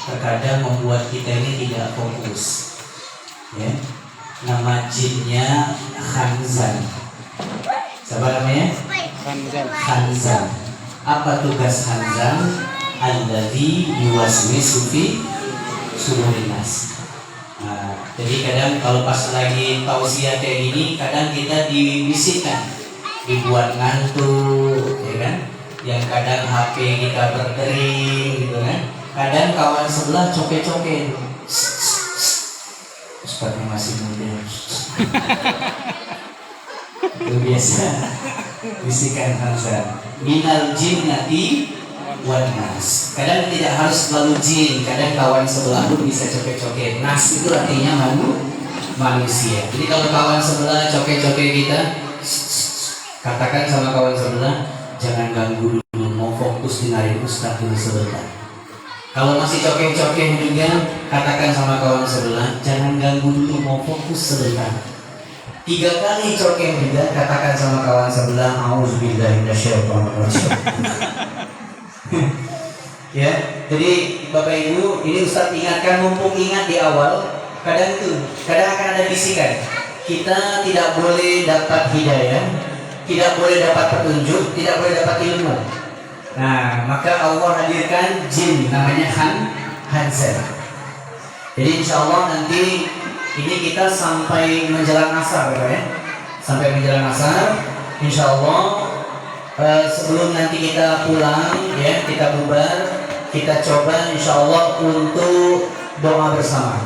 terkadang membuat kita ini tidak fokus. Ya, nama jinnya Khanzan. Siapa namanya? Khanzan. Apa tugas Khanzan? Alladzi yuwaswisu fi sudurin nas. Nah, jadi kadang kalau pas lagi tausiah kayak gini, kadang kita dibisikkan, dibuat ngantuk, ya kan? Yang kadang HP kita berdering, gitu kan? Kadang kawan sebelah coke-coke, Ustaznya masih muda. Itu biasa bisikan Khanzan. Minal jinnati wan nas. Kadang tidak harus selalu jin, kadang kawan sebelah pun bisa coke-coke. Nas itu artinya manusia. Jadi kalau kawan sebelah coke-coke kita, katakan sama kawan sebelah, jangan ganggu dulu, mau fokus dengerin Ustaz dulu sebentar. Kalau masih coke-coke juga, katakan sama kawan sebelah, jangan ganggu dulu, mau fokus sebentar. 3 kali coke juga, katakan sama kawan sebelah, auzubillahi minasyaitonirrajim. Ya, jadi Bapak Ibu, ini Ustaz ingatkan, mumpung ingat di awal, kadang akan ada bisikan. Kita tidak boleh dapat hidayah, tidak boleh dapat petunjuk, tidak boleh dapat ilmu. Nah, maka Allah hadirkan jin namanya Khanzan. Jadi insya Allah nanti ini kita sampai menjelang asar, ya. Sampai menjelang asar, insya Allah sebelum nanti kita pulang, ya, kita bubar, kita coba insya Allah untuk doa bersama.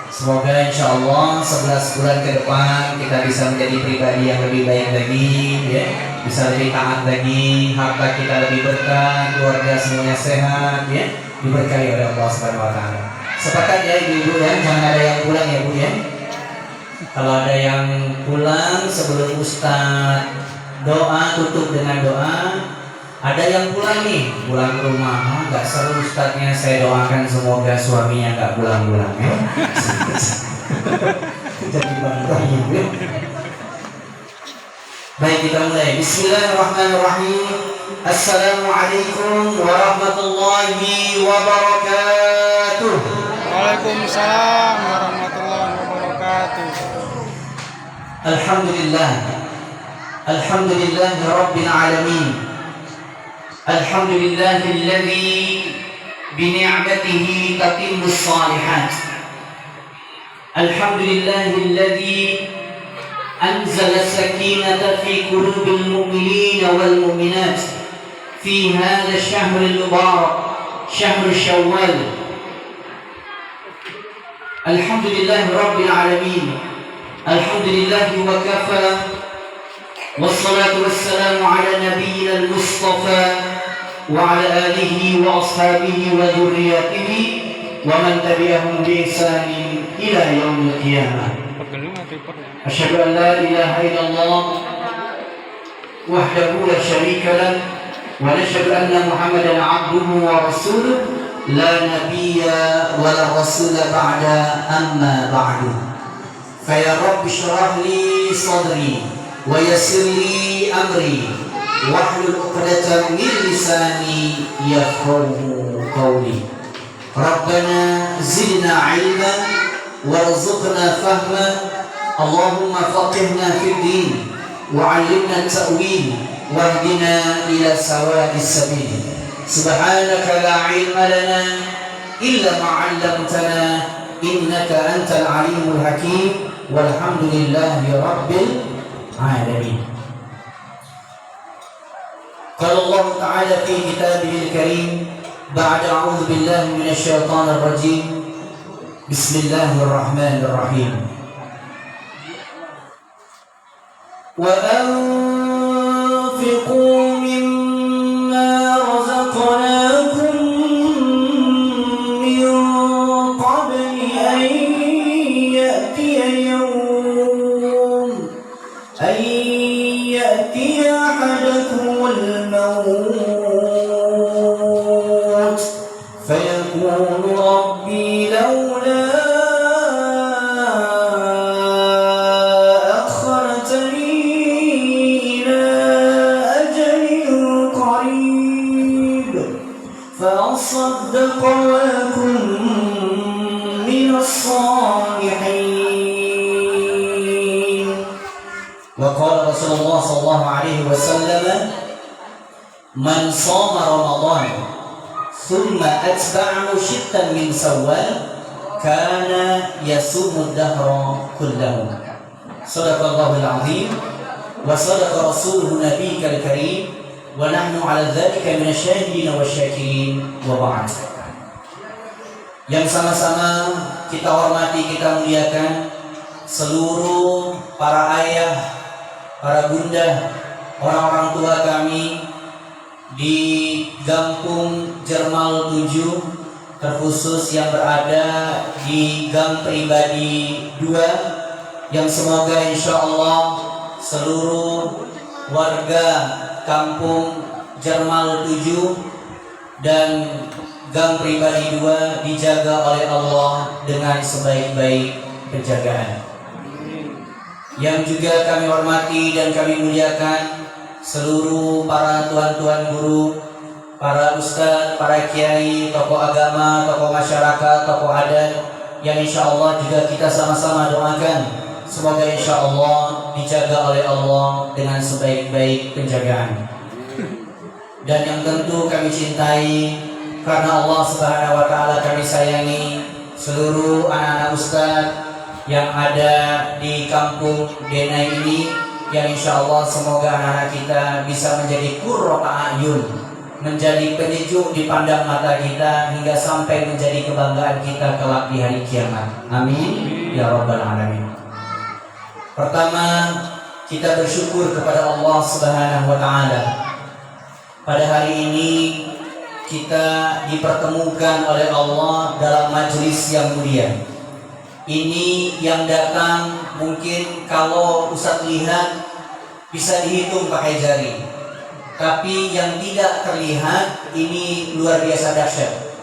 Semoga insya Allah 11 bulan ke depan kita bisa menjadi pribadi yang lebih baik lagi, ya, bisa lebih taat lagi, harta kita lebih berkah, keluarga semuanya sehat, ya, diberkahi oleh Allah Subhanahu Wa Taala. Sepakat ya ibu-ibu, ya, jangan ada yang pulang ya Bu, ya. Kalau ada yang pulang sebelum Ustaz doa, tutup dengan doa. Ada yang pulang nih, pulang ke rumah, nggak seru Ustaznya, saya doakan semoga suaminya nggak pulang-pulang, ya. Jadi bangga ibu. Baik, kita mulai. Bismillahirrahmanirrahim. Assalamualaikum warahmatullahi wabarakatuh. Waalaikumsalam warahmatullahi wabarakatuh. Alhamdulillah. Alhamdulillah Rabbil Alamin. Alhamdulillahilladzi bini'matihi tatimmus shalihat. Alhamdulillahilladzi anzala sakinata fi qulubil mu'minina wal mu'minat fi hadha ash-shahril mubarak, syahrul Syawal. Alhamdulillah Rabbil Alamin. Alhamdulillah wa kafa. Wassalatu wassalamu ala nabiyyina al-Mustafa wa ala alihi wa ashabihi wa dhurriyyatihi wa man tabi'ahum bi ihsanin ila yaumil qiyamah. Asyhadu an la ilaha illallah wahdahu la syarika lah wa asyhadu anna Muhammadan 'abduhu wa rasuluh la nabiyya wa la rasula ba'da, amma ba'du. Fa ya rabbi shrah li sadri wa yassir li amri wahlul 'uqdatam min lisani yafqahu qawli. Rabbana zidna 'ilman warzuqna fahma. Allahumma faqihna fid din wa 'allimna at-ta'wil wahdina ila sawa'is sabil. Subhanaka la 'ilma lana illa ma 'allamtana innaka antal 'alimul hakim. Walhamdulillahi rabbil alamin. Qala Allah Ta'ala fi kitabihil karim ba'da a'udzu billahi minasy syaithanir rajim. Bismillahirrahmanirrahim. Wa anfiqu mimma razaqnakum min qabli an ya'tiya ahadakumul maut fayaqulu rabbi lawla فأصدق وأكن Rasulullah sallallahu alaihi wasallam, "Man shoma Ramadan thumma atba'ahu shittan min Shawwal, kana yasumu ad-dahra kullahu." Shadaqallahul azim wa sadaqa rasuluhu nabiyyul karim wa nahnu 'ala dzalika minasyahidin wasyakirin wa ba'd. Yang sama-sama kita hormati, kita muliakan seluruh para ayah, para bunda, orang-orang tua kami di Gampung Jermal 7, terkhusus yang berada di Gang Pribadi 2, yang semoga insya Allah seluruh warga Kampung Jermal 7 dan Gang Pribadi 2 dijaga oleh Allah dengan sebaik-baik penjagaan. Yang juga kami hormati dan kami muliakan seluruh para tuan-tuan guru, para ustadz, para kiai, tokoh agama, tokoh masyarakat, tokoh adat, yang insya Allah juga kita sama-sama doakan semoga insya Allah dijaga oleh Allah dengan sebaik-baik penjagaan. Dan yang tentu kami cintai karena Allah Subhanahu wa taala, kami sayangi seluruh anak-anak ustadz yang ada di kampung Denai ini, yang insya Allah semoga anak-anak kita bisa menjadi qurratu a'yun, menjadi penyejuk di pandang mata kita hingga sampai menjadi kebanggaan kita kelak di hari kiamat. Amin ya rabbal alamin. Pertama, kita bersyukur kepada Allah Subhanahu wa taala. Pada hari ini kita dipertemukan oleh Allah dalam majelis yang mulia. Ini yang datang mungkin kalau Ustaz lihat bisa dihitung pakai jari. Tapi yang tidak terlihat ini luar biasa dahsyat.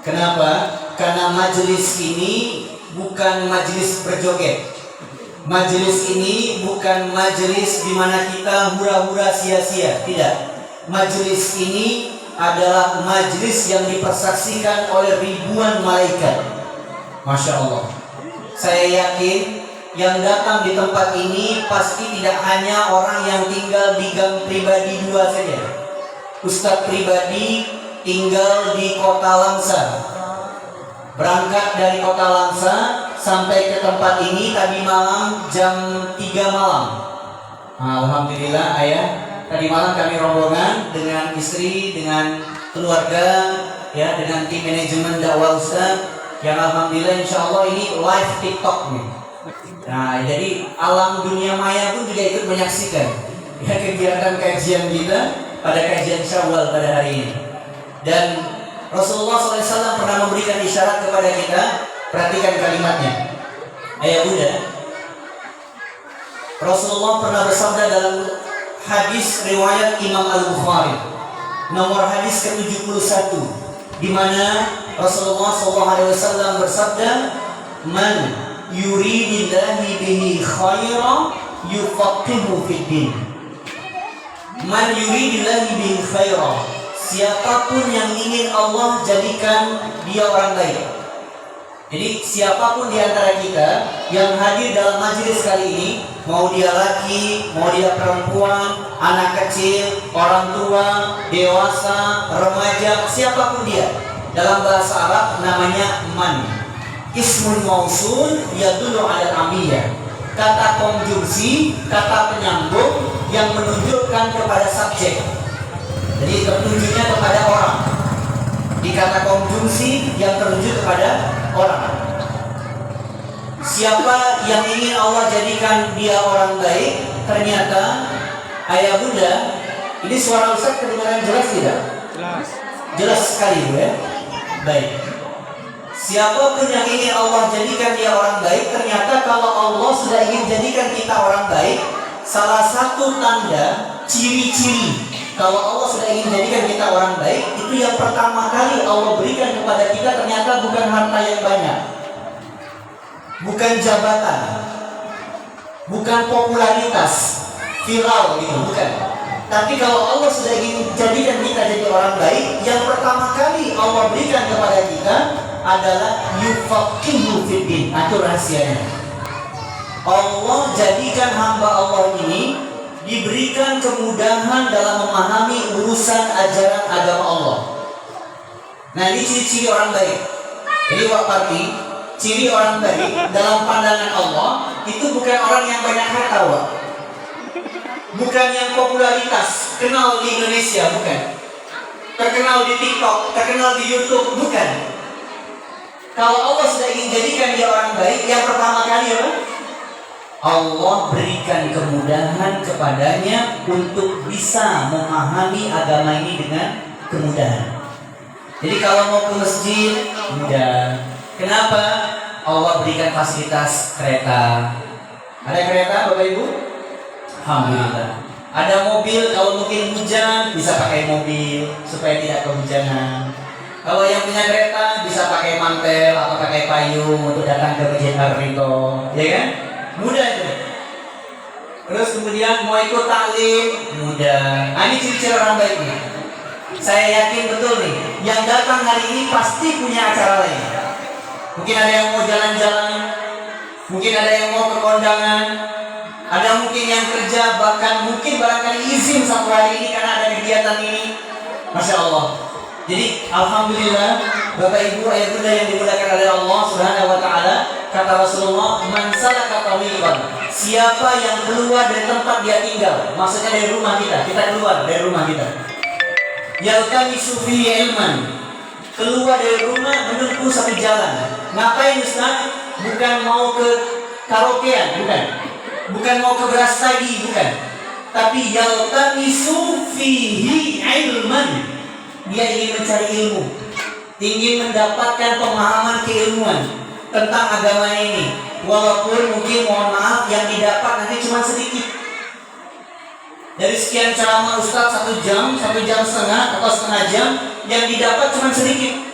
Kenapa? Karena majelis ini bukan majelis berjoget. Majelis ini bukan majelis di mana kita hura-hura sia-sia. Tidak. Majelis ini adalah majelis yang dipersaksikan oleh ribuan malaikat. Masya Allah. Saya yakin yang datang di tempat ini pasti tidak hanya orang yang tinggal di Gang Pribadi 2 saja. Ustadz pribadi tinggal di Kota Langsa. Berangkat dari Kota Langsa sampai ke tempat ini tadi malam jam 3 malam. Alhamdulillah ayah, tadi malam kami rombongan dengan istri, dengan keluarga, ya, dengan tim manajemen dakwah Ustaz, yang alhamdulillah insya Allah ini live TikTok nih. Nah, jadi alam dunia maya pun juga ikut menyaksikan ya kegiatan kajian kita pada kajian Syawal pada hari ini. Dan Rasulullah SAW pernah memberikan isyarat kepada kita. Perhatikan kalimatnya, ayah bunda. Rasulullah pernah bersabda dalam hadis riwayat Imam Al-Bukhari, nomor hadis ke-71, di mana Rasulullah SAW bersabda, "Man yuridillahi bihi khairan yufaqihu fid din." Man yuridillahi bihi khairan, siapapun yang ingin Allah jadikan dia orang baik. Jadi siapapun di antara kita yang hadir dalam majelis kali ini, mau dia laki, mau dia perempuan, anak kecil, orang tua, dewasa, remaja, siapapun dia, dalam bahasa Arab namanya man. Ismun mausul yadullu ala amiyah. Kata konjungsi, kata penyambung yang menunjukkan kepada subjek. Jadi tertujunya kepada orang. Di kata konjungsi yang tertuju kepada orang. Siapa yang ingin Allah jadikan dia orang baik, ternyata ayah bunda, ini suara Ustaz kedengaran jelas tidak? Jelas. Jelas sekali ya. Baik. Siapapun yang ingin Allah jadikan dia orang baik, ternyata kalau Allah sudah ingin jadikan kita orang baik, salah satu tanda, ciri-ciri kalau Allah sudah ingin jadikan kita orang baik, itu yang pertama kali Allah berikan kepada kita ternyata bukan harta yang banyak, bukan jabatan, bukan popularitas, viral gitu, bukan. Tapi kalau Allah sudah ingin jadikan kita jadi orang baik, yang pertama kali Allah berikan kepada kita adalah yufaqihu fiddin. Itu rahasianya. Allah jadikan hamba Allah ini diberikan kemudahan dalam memahami urusan ajaran agama Allah. Nah, ini ciri-ciri orang baik. Jadi Parti, ciri orang baik dalam pandangan Allah itu bukan orang yang banyak harta, Wak. Bukan yang popularitas, kenal di Indonesia, bukan. Terkenal di TikTok, terkenal di YouTube, bukan. Kalau Allah sudah ingin jadikan dia orang baik, yang pertama kali apa? Allah berikan kemudahan kepadanya untuk bisa memahami agama ini dengan kemudahan. Jadi kalau mau ke masjid, mudah. Kenapa? Allah berikan fasilitas kereta. Ada kereta, Bapak Ibu? Alhamdulillah. Ada mobil, kalau mungkin hujan bisa pakai mobil supaya tidak kehujanan. Kalau yang punya kereta bisa pakai mantel atau pakai payung untuk datang ke Masjid Ar-Ridho, ya kan? Mudah itu. Terus kemudian mau ikut taklim, mudah. Nah, ini ciri-ciri orang baik nih. Saya yakin betul nih, yang datang hari ini pasti punya acara lain. Mungkin ada yang mau jalan-jalan, mungkin ada yang mau ke kondangan, ada mungkin yang kerja, bahkan mungkin barangkali izin satu hari ini karena ada kegiatan ini. Masya Allah. Jadi alhamdulillah, Bapak Ibu ayah bunda yang dimuliakan oleh Allah Subhanahu wa taala, kata Rasulullah, "Man salaka tariqan", siapa yang keluar dari tempat dia tinggal, maksudnya dari rumah kita keluar dari rumah kita. Yaltamisu fihi ilman, keluar dari rumah menempuh satu jalan. Ngapain Ustaz? Bukan mau ke karaokean, bukan mau ke beras tagi, bukan. Tapi yaltamisu fihi ilman, dia ingin mencari ilmu, ingin mendapatkan pemahaman keilmuan tentang agama ini. Walaupun mungkin mohon maaf yang didapat nanti cuma sedikit. Dari sekian ceramah Ustaz 1 jam, 1 jam setengah atau setengah jam, yang didapat cuma sedikit.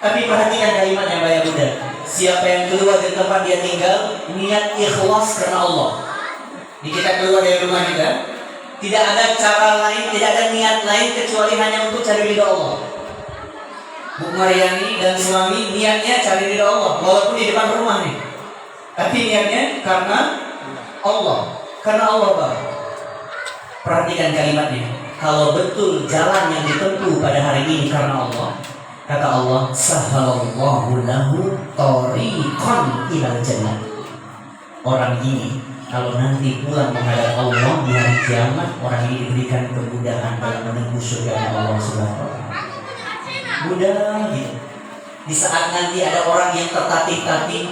Tapi perhatikan kalimat yang banyak Bunda. Siapa yang keluar dari tempat dia tinggal, niat ikhlas karena Allah. Jadi kita keluar dari rumah kita, tidak ada cara lain, tidak ada niat lain kecuali hanya untuk cari ridha Allah. Bu Mariani dan suami niatnya cari ridha Allah, walaupun di depan rumah nih. Tapi niatnya karena Allah, Pak. Perhatikan kalimatnya. Kalau betul jalan yang ditempuh pada hari ini karena Allah, kata Allah, sahalallahu lahu tariqan ilal jannah. Orang ini kalau nanti pulang menghadap Allah di hari kiamat, orang ini diberikan kemudahan dalam menempuh surga Allah Subhanahu wa taala. Mudah gitu. Di saat nanti ada orang yang tertatih-tatih,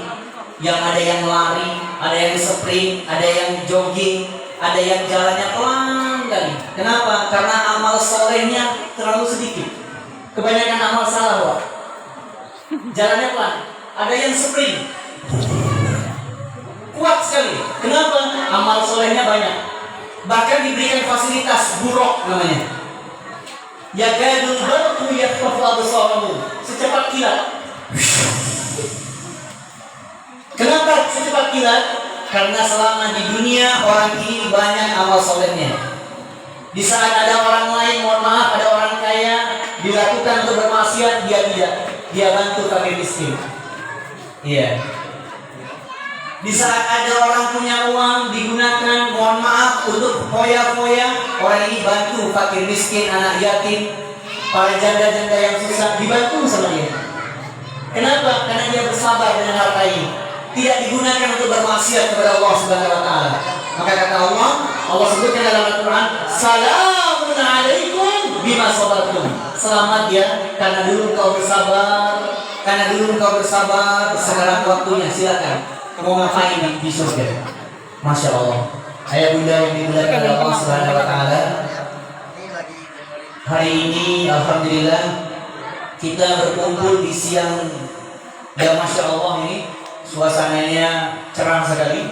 yang ada yang lari, ada yang sprint, ada yang jogging, ada yang jalannya pelan kali. Kenapa? Karena amal solehnya terlalu sedikit. Kebanyakan amal salah, Wak. Jalannya pelan. Ada yang sprint, kuat sekali. Kenapa? Amal solehnya banyak. Bahkan diberikan fasilitas buruk namanya. Yakadul barqu yakhtafu absarahu, secepat kilat. Kenapa secepat kilat? Karena selama di dunia orang ini banyak amal solehnya. Di saat ada orang lain, mohon maaf, ada orang kaya dilakukan untuk bermaksiat, dia tidak. Dia bantu fakir miskin. Iya. Di saat ada orang punya uang digunakan, mohon maaf, untuk foya-foya, orang ini bantu fakir miskin, anak yatim, para janda-janda yang susah, dibantu sama dia. Kenapa? Karena dia bersabar dengan harta ini. Tidak digunakan untuk bermaksiat kepada Allah Subhanahu wa taala. Maka kata Allah sebutkan dalam Al-Qur'an, "Salamun alaikum bima sabartum." Selamat ya, karena dulu engkau bersabar, sekarang waktunya, silakan. Mau ngapain di surga? Masya Allah. Ayah bunda yang dimuliakan oleh Allah Subhanahu wa taala. Hari ini alhamdulillah kita berkumpul di siang yang Masya Allah ini. Suasananya cerah sekali.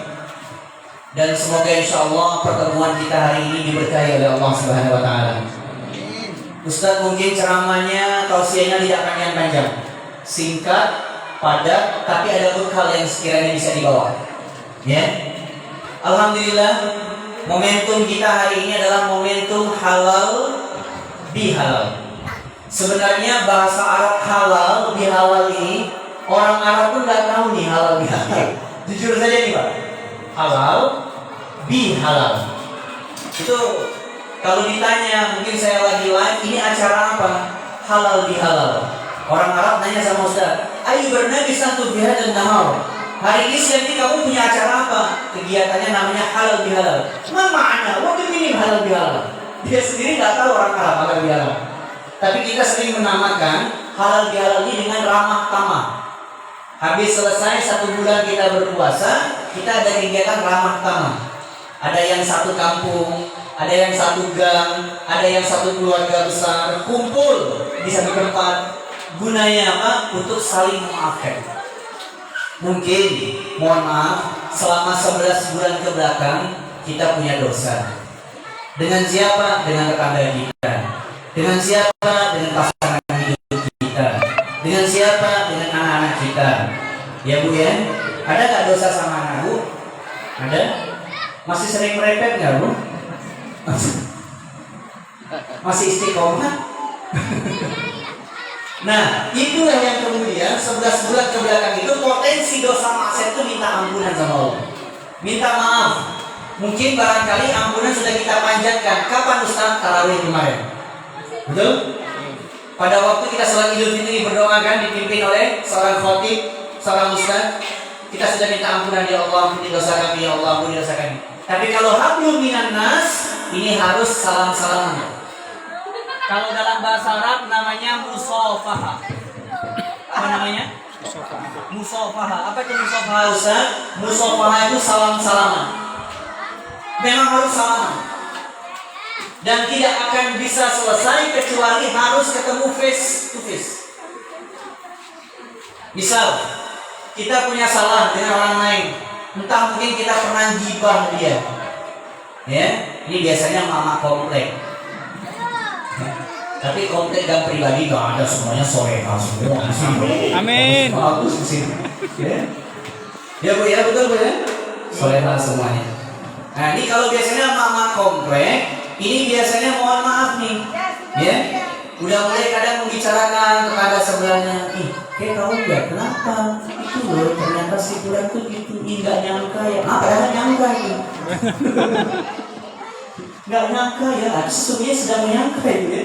Dan semoga insya Allah pertemuan kita hari ini diberkahi oleh Allah Subhanahu wa taala. Ustaz mungkin ceramahnya, tausiahnya tidak akan yang panjang. Singkat, padat, tapi ada bekal yang sekiranya bisa dibawa. Ya. Alhamdulillah, momentum kita hari ini adalah momentum halal bihalal. Sebenarnya bahasa Arab halal bihalal ini orang Arab pun nggak tahu nih halal bihalal. Jujur saja nih Pak, halal bihalal. Itu kalau ditanya, mungkin saya lagi live, ini acara apa? Halal bihalal. Orang Arab nanya sama Ustaz, ayo bernabi satu bihar dan nahar. Hari ini siang ini kamu punya acara apa? Kegiatannya namanya halal bihalal. Ma makna? What do you mean halal bihalal? Dia sendiri nggak tahu orang Arab halal bihalal. Tapi kita sering menamakan halal bihalal ini dengan ramah tamah. Habis selesai 1 bulan kita berpuasa, kita ada kegiatan ramah tamah. Ada yang satu kampung, ada yang satu gang, ada yang satu keluarga besar kumpul di satu tempat. Gunanya apa? Untuk saling memaafkan. Mungkin, mohon maaf, selama 11 bulan ke belakang kita punya dosa. Dengan siapa? Dengan tetangga kita. Dengan siapa? Dengan pasangan hidup kita. Dengan siapa? Dengan anak-anak kita. Ya Bu ya? Ada nggak dosa sama anak Bu? Ada? Masih sering merepet nggak Bu? Masih istiqomah? Nah, itulah yang kemudian 11 bulan ke belakang itu potensi dosa maksiat itu minta ampunan sama Allah. Minta maaf. Mungkin barangkali ampunan sudah kita panjatkan. Kapan Ustaz? Tarawih kemarin. Betul? Pada waktu kita sholat Idul Fitri berdoa kan dipimpin oleh seorang khatib, seorang ustaz. Kita sudah minta ampunan ya Allah, ampuni dosa kami ya Allah, ampuni dosa kami. Tapi kalau hablum minan nas, ini harus salam-salaman. Kalau dalam bahasa Arab namanya musafaha. Apa namanya? Musafaha. Apa itu musafaha Ustaz? Musafaha itu salam-salaman. Memang harus salaman. Dan tidak akan bisa selesai kecuali harus ketemu face to face. Misal, kita punya salah dengan orang lain. Entah mungkin kita pernah gibah dia. Ya, ini biasanya mama komplek. Tapi komplek dan pribadi gak ada, semuanya soleha semua. Amin. Bagus di sini. Ya Bu ya, betul Bu ya. Soleha semuanya. Nah ini kalau biasanya mama komplek, ini biasanya mohon maaf nih, ya. Udah mulai kadang membicarakan kepada sebelahnya, kayak kamu nggak kenapa? Itu loh ternyata si bulan tuh gitu, nggak nyangka ya. Padahal nyangka itu. Nggak nyangka ya, sesungguhnya sedang menyangka itu ya.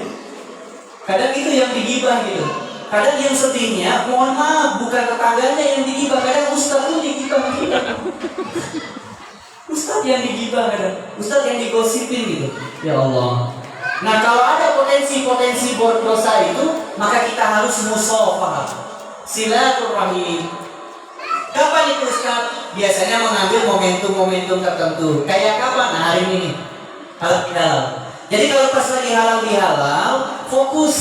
Kadang itu yang digibah gitu. Kadang yang sedihnya, mohon maaf, bukan tetangganya yang digibah, kadang ustaz tuh digibah gitu. Ustaz yang digibah kadang, ustaz yang digosipin gitu. Ya Allah. Nah kalau ada potensi-potensi dosa itu, maka kita harus musafaha, silaturahim. Kapan itu Ustaz? Biasanya mengambil momentum-momentum tertentu. Kayak kapan? Nah, hari ini halal bihalal. Jadi kalau pas lagi halal bihalal, fokus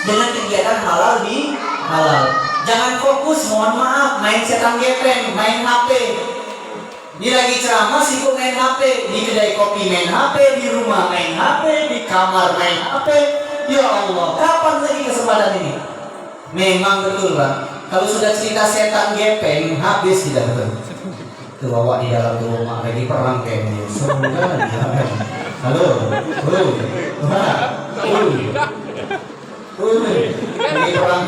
dengan kegiatan halal bihalal. Jangan fokus, mohon maaf, main setan gepeng, main HP. Ini lagi ceramah sibuk main HP, di kedai kopi main HP, di rumah main HP, di kamar main HP. Ya Allah, kapan lagi kesempatan ini? Memang betul Bang. Kalau sudah cerita setan gepeng, habis tidak betul. Tuh bawa di dalam rumah lagi perang kayaknya. Semoga dia. Halo, lagi perang.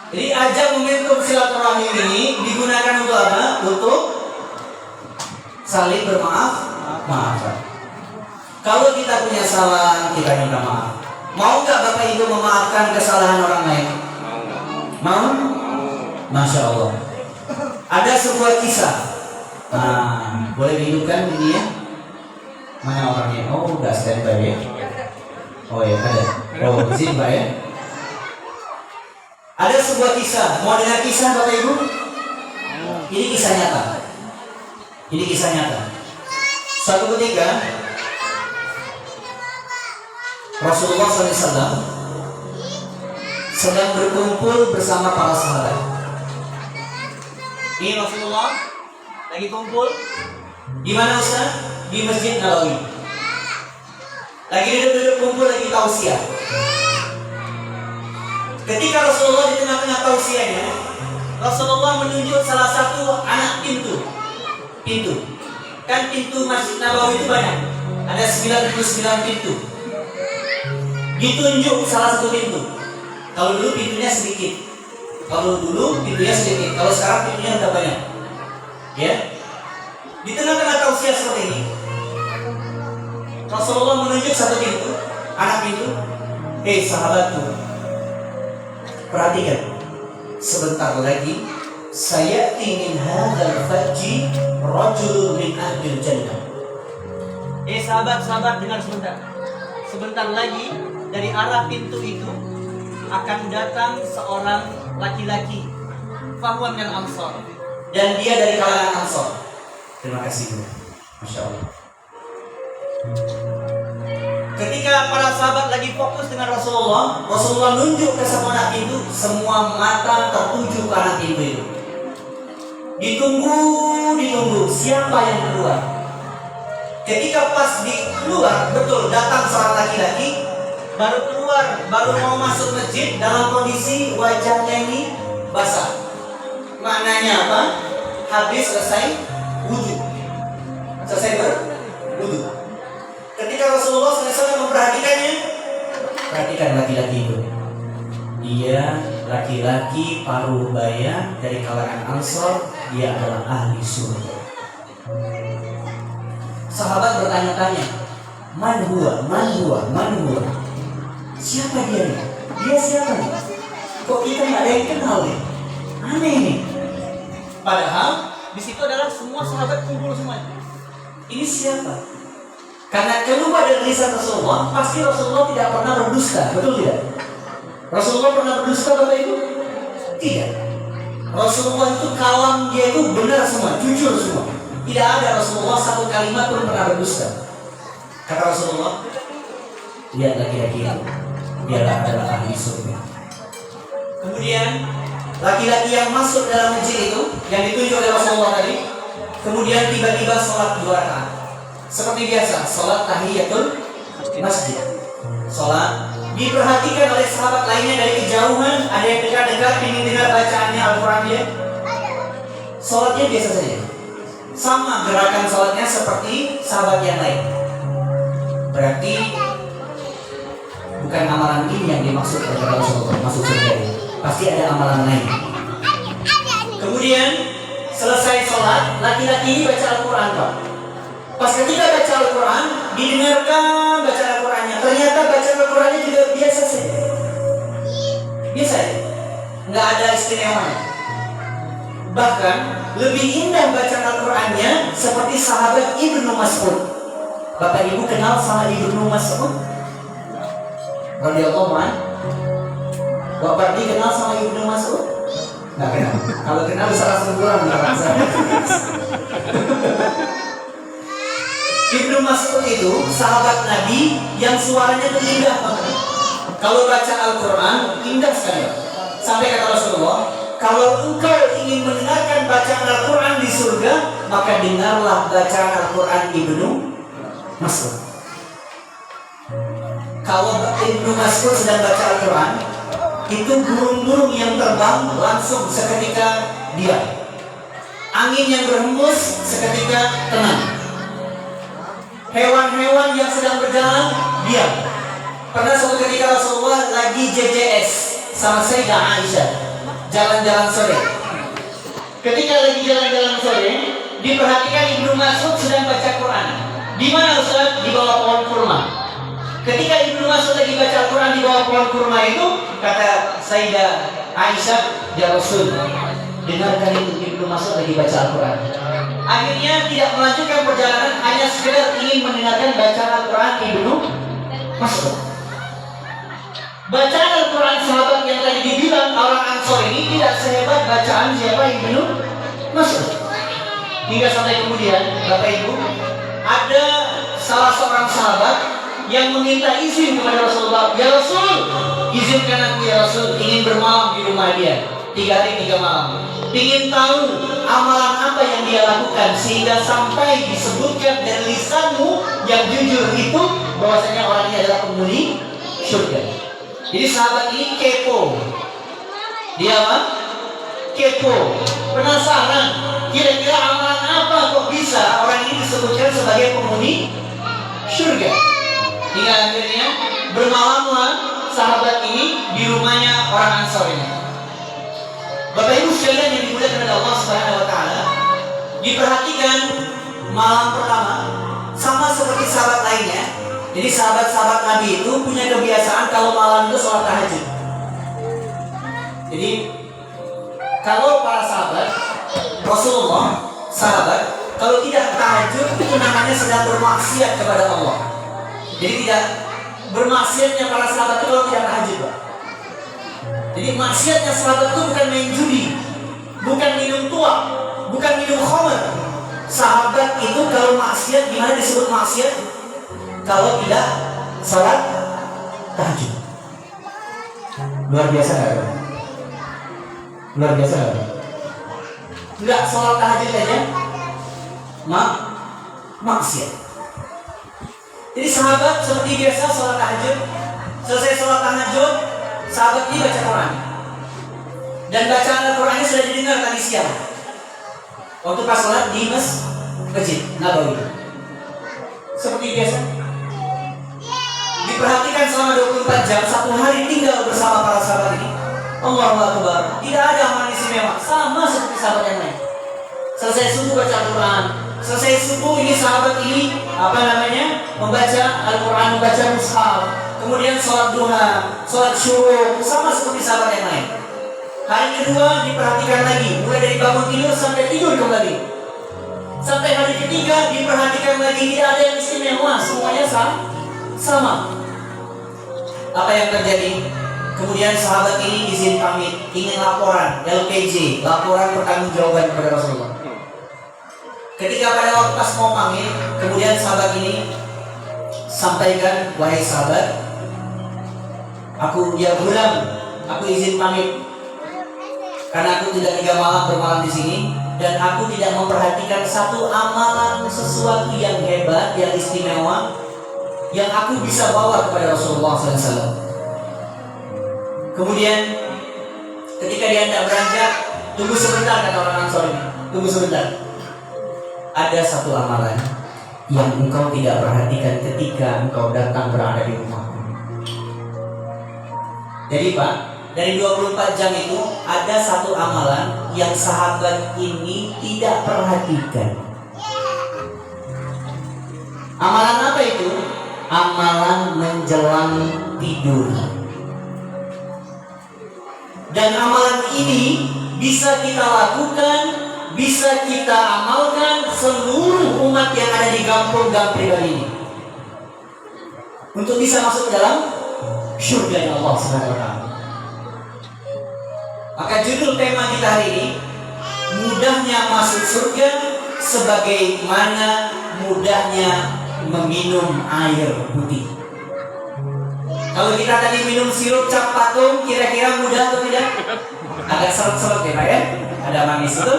Jadi ajak momentum silaturahim ini digunakan untuk apa? Untuk saling maafkan. Kalau kita punya salah, kita minta maaf. Mau nggak Bapak Ibu memaafkan kesalahan orang lain? Mau? Masya Allah. Ada sebuah kisah. Nah, boleh dihidupkan ini ya? Mana orangnya? Oh, udah standby ya? Oh ya, ada. Oh, izin Pak ya? Ada sebuah kisah. Mau dengar kisah Bapak Ibu? Ini kisah nyata. Ini kisah nyata. Suatu ketika Rasulullah SAW sedang berkumpul bersama para sahabat. Ini Rasulullah lagi kumpul. Di mana Ustaz? Di Masjid Nabawi. Lagi duduk-duduk kumpul, lagi tausiah. Ketika Rasulullah di tengah-tengah tausiahnya, Rasulullah menunjuk salah satu anak pintu. Kan pintu Masjid Nabawi itu banyak. Ada 99 pintu. Ditunjuk salah satu pintu. Kalau dulu pintunya sedikit. Kalau sekarang pintunya udah banyak. Ya. Di tengah-tengah tausiah seperti ini, Rasulullah menunjuk satu pintu, anak pintu. Hei sahabatku, perhatikan, sebentar lagi saya ingin hadzal fajji rajul min ahlil jannah. Sahabat-sahabat, dengar sebentar. Sebentar lagi dari arah pintu itu akan datang seorang laki-laki, fahuwa minal ansar, Dan dia dari kalangan Ansor. Terima kasih Bu. Masya Allah. Ketika para sahabat lagi fokus dengan Rasulullah, Rasulullah nunjuk ke satu anak pintu, semua mata tertuju ke anak pintu itu. Ditunggu, siapa yang keluar? Ketika pas di keluar, betul datang seorang laki-laki, baru keluar, baru mau masuk masjid dalam kondisi wajahnya ini basah. Maknanya apa? Habis selesai wudhu. Selesai berwudhu. Ketika Rasulullah selesai memperhatikannya, perhatikan laki-laki itu. Dia laki-laki paruh baya dari kalangan Ansor. Dia adalah ahli surga. Sahabat bertanya-tanya, man huwa? Siapa dia nih? Dia siapa nih? Kok kita nggak ada yang kenal nih? Aneh nih. Padahal di situ adalah semua sahabat kumpul semuanya. ini siapa? Karena keluar dari lisan Rasulullah, pasti Rasulullah tidak pernah berdusta, betul tidak? Rasulullah pernah berdusta Bapak Ibu? Tidak. Rasulullah itu kalam dia itu benar semua, jujur semua. Tidak ada Rasulullah satu kalimat pun pernah berdusta. Kata Rasulullah, lihat laki-laki itu, dia adalah ahli surga. Kemudian laki-laki yang masuk dalam masjid itu, yang ditunjuk oleh Rasulullah tadi, kemudian tiba-tiba sholat 2 rakaat. Seperti biasa, sholat tahiyatul masjid. Sholat diperhatikan oleh sahabat lainnya dari kejauhan, ada yang dekat-dekat ingin dengar bacaannya Al-Quran dia. Sholatnya biasa saja, sama gerakan sholatnya seperti sahabat yang lain. Berarti bukan amalan ini yang dimaksud oleh Rasulullah masuk surga. Pasti ada amalan lain. Kemudian selesai sholat, laki-laki ini baca Al-Quran Pak. Pas ketika baca Al-Quran, didengarkan baca Al-Qurannya. Ternyata baca Al-Qurannya juga biasa saja. Biasa ya? Nggak ada istimewanya. Bahkan lebih indah baca Al-Qurannya seperti sahabat Ibnu Mas'ud. Bapak Ibu kenal sama Ibnu Mas'ud? Radhiyallahu anhu. Bapak Ibu kenal sama Ibnu Mas'ud? Nggak kenal. Kalau kenal bisa langsung pulang. Ibnu Mas'ud itu sahabat Nabi yang suaranya tuh indah banget. Kalau baca Al-Quran indah sekali. Sampai kata Rasulullah, kalau engkau ingin mendengarkan bacaan Al-Quran di surga, maka dengarlah bacaan Al-Quran Ibnu Mas'ud. Kalau Ibnu Mas'ud sedang baca Al-Quran, itu burung-burung yang terbang langsung seketika diam. Angin yang berhembus seketika tenang. Hewan-hewan yang sedang berjalan diam. Pernah suatu ketika Rasulullah lagi JJS sama Sayyidah Aisyah, jalan-jalan sore. Ketika lagi jalan-jalan sore, diperhatikan Ibnu Mas'ud sedang baca Quran. Di mana Ustaz? Di bawah pohon kurma. Ketika Ibnu Mas'ud lagi baca Quran di bawah pohon kurma itu, kata Sayyidah Aisyah, ya Rasul, dengarkan itu Ibnu Mas'ud lagi baca Al-Quran. Akhirnya tidak melanjutkan perjalanan, hanya sekedar ingin mendengarkan bacaan Al-Quran Ibnu Mas'ud. Bacaan Al-Quran sahabat yang tadi dibilang orang Ansor ini tidak sehebat bacaan siapa Ibnu Mas'ud. Hingga sampai kemudian Bapak Ibu, ada salah seorang sahabat yang meminta izin kepada Rasulullah, ya Rasul, izinkan aku ya Rasul ingin bermalam di rumah dia 3 hari 3 malam. Ingin tahu amalan apa yang dia lakukan sehingga sampai disebutkan dari lisanmu yang jujur itu bahwasanya orang ini adalah penghuni surga. Jadi sahabat ini kepo. Dia apa? Kepo. Penasaran. Kira-kira amalan apa kok bisa orang ini disebutkan sebagai penghuni surga. Hingga akhirnya bermalamlah sahabat ini di rumahnya orang Ansor ini. Bapak Ibu sekalian yang dimuliakan oleh Allah Subhanahu wa taala, diperhatikan malam pertama, sama seperti sahabat lainnya. Jadi sahabat-sahabat Nabi itu punya kebiasaan kalau malam itu sholat tahajud. Jadi kalau para sahabat Rasulullah, sahabat kalau tidak tahajud itu namanya sedang bermaksiat kepada Allah. Jadi tidak bermaksiatnya para sahabat itu kalau tidak tahajud, Pak. Jadi maksiatnya sahabat itu bukan main judi, bukan minum tua, bukan minum khamr. Sahabat itu kalau maksiat, gimana disebut maksiat? Kalau tidak salat tahajud. Luar biasa nggak? Luar biasa nggak? Nggak salat tahajud aja, maksiat. Jadi sahabat seperti biasa salat tahajud. Selesai salat tahajud, sahabat ini baca Quran. Dan bacaan Al-Qurannya sudah didengar tadi siang waktu pas salat di masjid Nabawi. Seperti biasa diperhatikan selama 24 jam, satu hari tinggal bersama para sahabat ini. Allahu Akbar. Tidak ada amalan istimewa, sama seperti sahabat yang lain. Selesai subuh baca Al-Quran. Selesai subuh ini sahabat ini membaca Al-Quran, membaca mushaf. Kemudian sholat duha, sholat syuruk, sama seperti sahabat yang lain. Hari kedua diperhatikan lagi, mulai dari bangun tidur sampai tidur kembali. Sampai hari ketiga diperhatikan lagi, tidak ada yang istimewa, semuanya sama. Apa yang terjadi? Kemudian sahabat ini izin pamit, ingin laporan LPJ, laporan pertanggungjawaban kepada Rasulullah. Ketika pada waktu pas mau pamit, kemudian sahabat ini sampaikan, wahai sahabat, aku izin pamit karena aku tidak 3 malam bermalam di sini dan aku tidak memperhatikan satu amalan, sesuatu yang hebat, yang istimewa, yang aku bisa bawa kepada Rasulullah SAW. Kemudian ketika dia hendak beranjak, tunggu sebentar, kata orang Ansor ini, tunggu sebentar. Ada satu amalan yang engkau tidak perhatikan ketika engkau datang berada di rumahku. Jadi Pak, dari 24 jam itu ada satu amalan yang sahabat ini tidak perhatikan. Amalan apa itu? Amalan menjelang tidur. Dan amalan ini bisa kita lakukan, bisa kita amalkan seluruh umat yang ada di kampung pribadi ini untuk bisa masuk ke dalam surga Allah Subhanahu wa taala. Maka judul tema kita hari ini, mudahnya masuk surga sebagaimana mudahnya meminum air putih. Kalau kita tadi minum sirup cap patung, kira-kira mudah atau tidak? Agak seret-seret ya Pak ya, ada manis itu.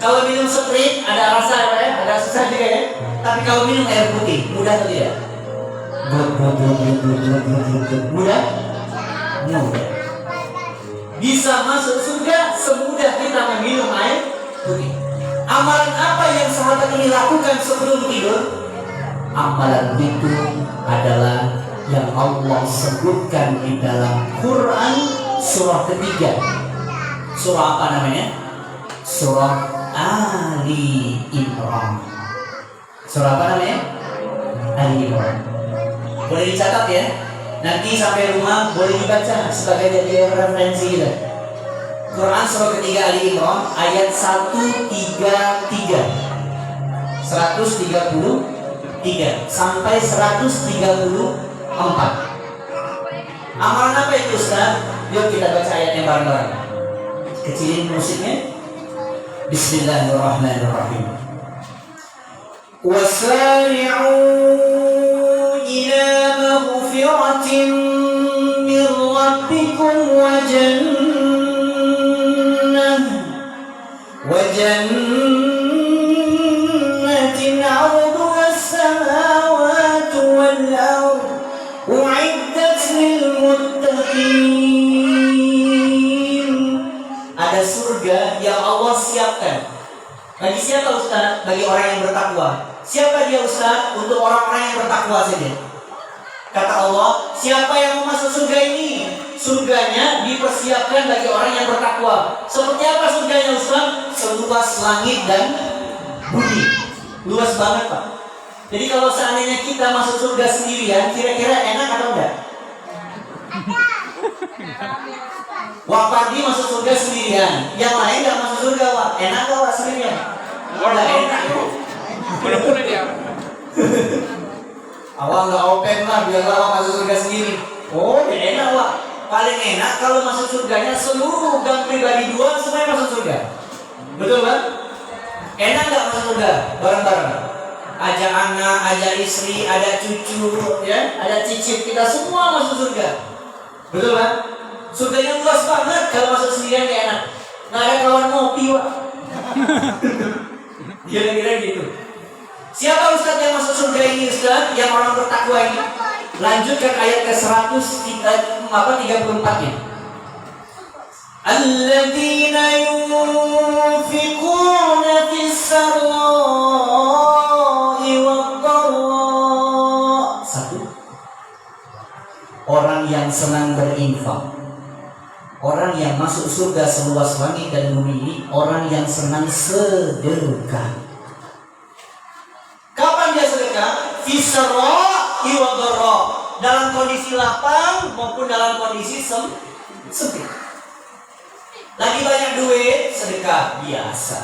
Kalau minum Sprite ada rasa Pak ya, ada susah juga ya. Tapi kalau minum air putih, mudah atau tidak? Mudah? Mudah. Bisa masuk surga semudah kita meminum air putih. Amalan apa yang sahabat ini lakukan sebelum tidur? Amalan itu adalah yang Allah sebutkan di dalam Quran surah ketiga. Surah apa namanya? Surah Ali Imran. Surah apa namanya? Ali Imran. Boleh dicatat ya. Nanti sampai rumah boleh dibaca sebagai jadi referensi kita. Quran surah ketiga Ali Imran ayat 133 sampai 134. Amalan apa itu Ustaz? Yuk kita baca ayatnya bareng-bareng. Kecilin musiknya. Bismillahirrahmanirrahim. Wasari'u ila maghfiratin min rabbikum wa jannatin 'arduha as-samawati wal ardh u'iddat lil muttaqin. Ada surga yang Allah siapkan. Bagi siapa Ustaz? Bagi orang yang bertakwa. Siapa dia Ustaz? Untuk orang-orang yang bertakwa saja. Kata Allah, siapa yang mau masuk surga ini? Surganya dipersiapkan bagi orang yang bertakwa. Seperti apa surganya Ustaz? Seluas langit dan bumi. Luas banget Pak. Jadi kalau seandainya kita masuk surga sendirian, kira-kira enak atau enggak? Wak Pardi masuk surga sendirian, yang lain nggak masuk surga Wak. Enak nggak Wak sendirian? Nggak enak bro. Boleh dia. Awak nggak open lah, biarlah Wak masuk surga sendiri. Oh, ya enak Wak. Paling enak kalau masuk surganya seluruh gang pribadi dua semuanya masuk surga. Betul kan? Enak nggak masuk surga bareng-bareng? Ajak anak, ajak istri, ada cucu, ya, ada cicit, kita semua masuk surga. Betul kan? Surganya luas banget, kalau masuk sendirian gak enak. Nggak ada kawan ngopi Wak. Kira-kira gitu. Siapa Ustaz yang masuk surga ini Ustaz? Yang orang bertakwa ini. Lanjutkan ayat ke 134-nya. Alladzina yunfiquna fis-sarra'i wad-dharra. Satu. Orang yang senang berinfak. Orang yang masuk surga seluas langit dan bumi ini orang yang senang sedekah. Kapan dia sedekah? Fis-sarra'i wad-dharra. Dalam kondisi lapang maupun dalam kondisi sempit. Lagi banyak duit, sedekah biasa.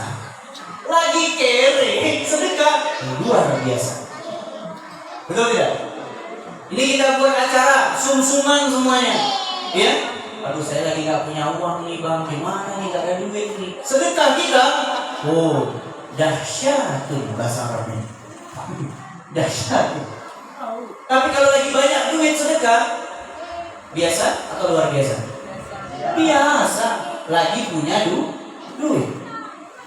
Lagi kere, sedekah luar biasa. Betul tidak? Ini kita buat acara sum-suman semuanya, ya? Aduh saya lagi nggak punya uang nih bang, gimana nih nggak ada duit nih? Sedekah kita, oh dahsyat tuh bahasa Arabnya, dahsyat. Tapi kalau lagi banyak duit sedekah, biasa atau luar biasa? Biasa. Lagi punya duit.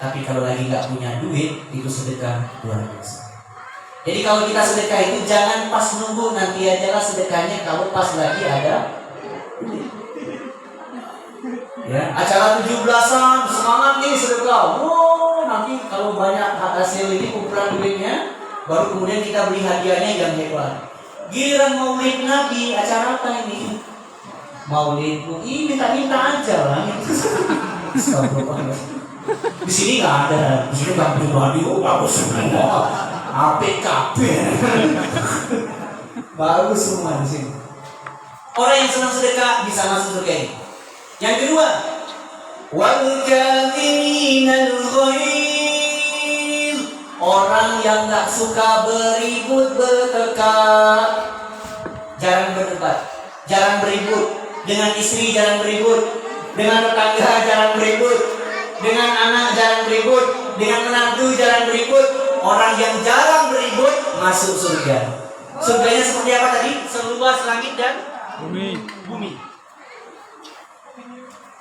Tapi kalau lagi nggak punya duit, itu sedekah luar biasa. Jadi kalau kita sedekah itu jangan pas nunggu, nanti aja lah sedekahnya kalau pas lagi ada duit. Ya, acara 17-an semangat nih sedekah. Wow, nanti kalau banyak hasil ini kumpulan duitnya, baru kemudian kita beli hadiahnya yang hebat. Giliran maulid Nabi, acara apa ini? Maulid, ini minta-minta aja lah. Di sini nggak ada, di sini nggak pribadi, oh bagus semua, APKP, bagus semua di sini. Orang yang senang sedekah bisa masuk surga ini. Yang kedua, wal kadhiminal ghaidh. Orang yang nggak suka beribut bertengkar, jarang berdebat, jarang beribut. Dengan istri jarang beribut, dengan tetangga jarang beribut, dengan anak jarang beribut, dengan menantu jarang beribut. Orang yang jarang beribut masuk surga. Surganya seperti apa tadi? Seluas langit dan bumi.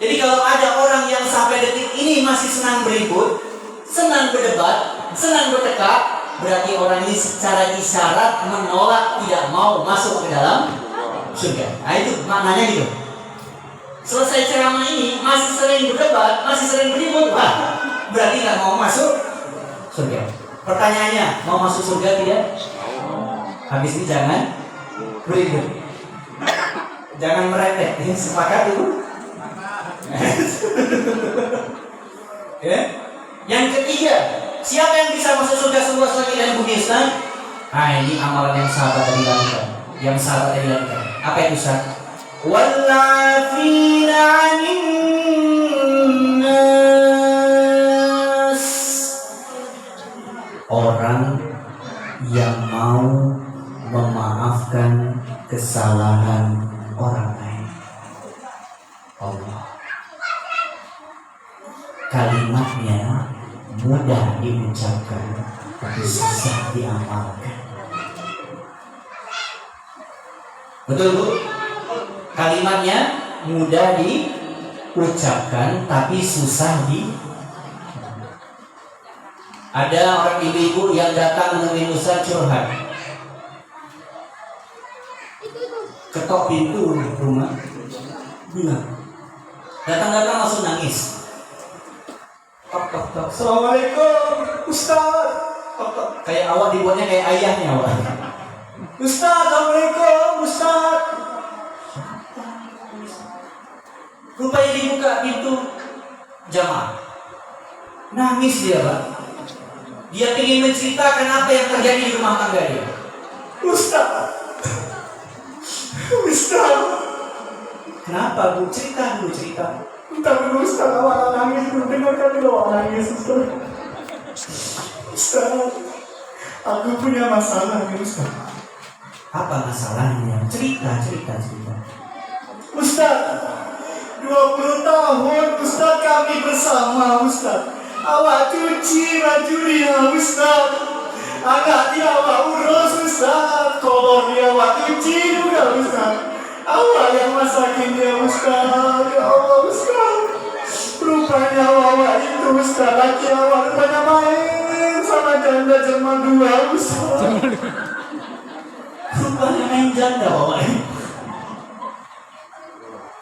Jadi kalau ada orang yang sampai detik ini masih senang beribut, senang berdebat, senang bertekak, berarti orang ini secara isyarat menolak, tidak mau masuk ke dalam surga. Nah itu maknanya gitu. Selesai ceramah ini masih sering berdebat, masih sering beribut, wah, berarti nggak mau masuk surga. Pertanyaannya, mau masuk surga tidak? Habis ini jangan beribut, jangan meretek. Ini sepakat dulu. Ya. Yang ketiga, siapa yang bisa masuk surga seluas langit dan bumi Ustaz? Nah ini amalan yang sahabat tadi lakukan. Yang sahabat tadi lakukan. Apa itu Ustaz? Wallafina 'anil nas. Orang yang mau memaafkan kesalahan orang lain. Allah. Kalimatnya mudah diucapkan, tapi susah diamalkan. Betul Bu? Kalimatnya mudah diucapkan, tapi susah di. Ada orang ibu-ibu yang datang menemui Ustaz curhat. Ketok pintu rumah, bilang, datang-datang langsung nangis. Tok. Assalamualaikum Ustaz. Tok. Kayak awak dibuatnya kayak ayahnya awak. Ustaz, Assalamualaikum Ustaz. Rupanya dibuka pintu jamaah. Nangis dia Pak. Dia ingin menceritakan apa yang terjadi di rumah tangga dia. Ustaz. Kenapa Bu? Cerita dulu, cerita. Entah dulu Ustaz, awak nangis dulu, dengarkan dulu awak nangis Ustaz. Ustaz, aku punya masalah nih Ustaz. Apa masalahnya? Cerita. Ustaz, 20 tahun Ustaz kami bersama Ustaz. Awak cuci baju dia Ustaz. Anak dia awak urus Ustaz. Kolor dia awak cuci juga Ustaz. Awak yang masakin dia Ustaz. Ya Allah Ustaz. Rupanya awak itu Ustaz. Laki awak rupanya main sama janda zaman 2 Ustaz. Rupanya main janda bapak.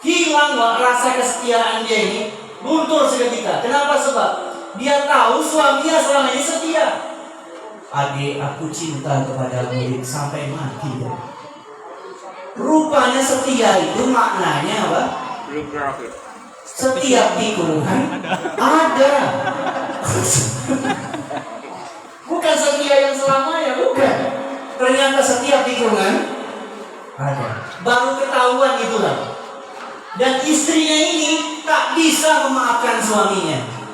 Hilang rasa kesetiaan dia ini. Luntur seketika. Kenapa? Sebab dia tahu suaminya selama ini setia. Adik, aku cinta kepadamu sampai mati. Rupanya setia itu maknanya apa? Setiap tikungan ada. Bukan setia yang selamanya, bukan. Ternyata setiap tikungan ada. Baru ketahuan itulah. Dan istrinya ini tak bisa memaafkan suaminya.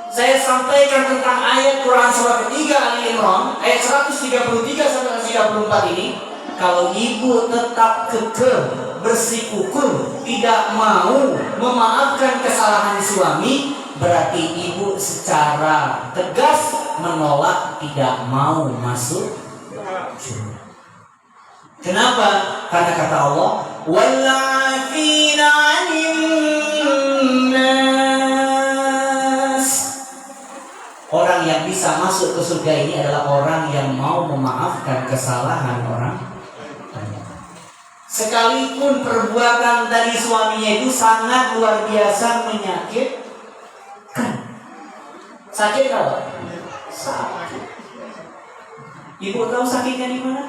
Saya sampaikan tentang ayat Quran surah ketiga Ali Imran ayat 133 sampai 34 ini. Kalau ibu tetap kekeh bersikukuh tidak mau memaafkan kesalahan suami, berarti ibu secara tegas menolak, tidak mau masuk surga. Kenapa? Karena kata Allah, wallafina 'anil nas. Orang yang bisa masuk ke surga ini adalah orang yang mau memaafkan kesalahan orang. Sekalipun perbuatan dari suaminya itu sangat luar biasa menyakitkan. Sakit kalau? Sakit. Ibu tahu sakitnya di mana?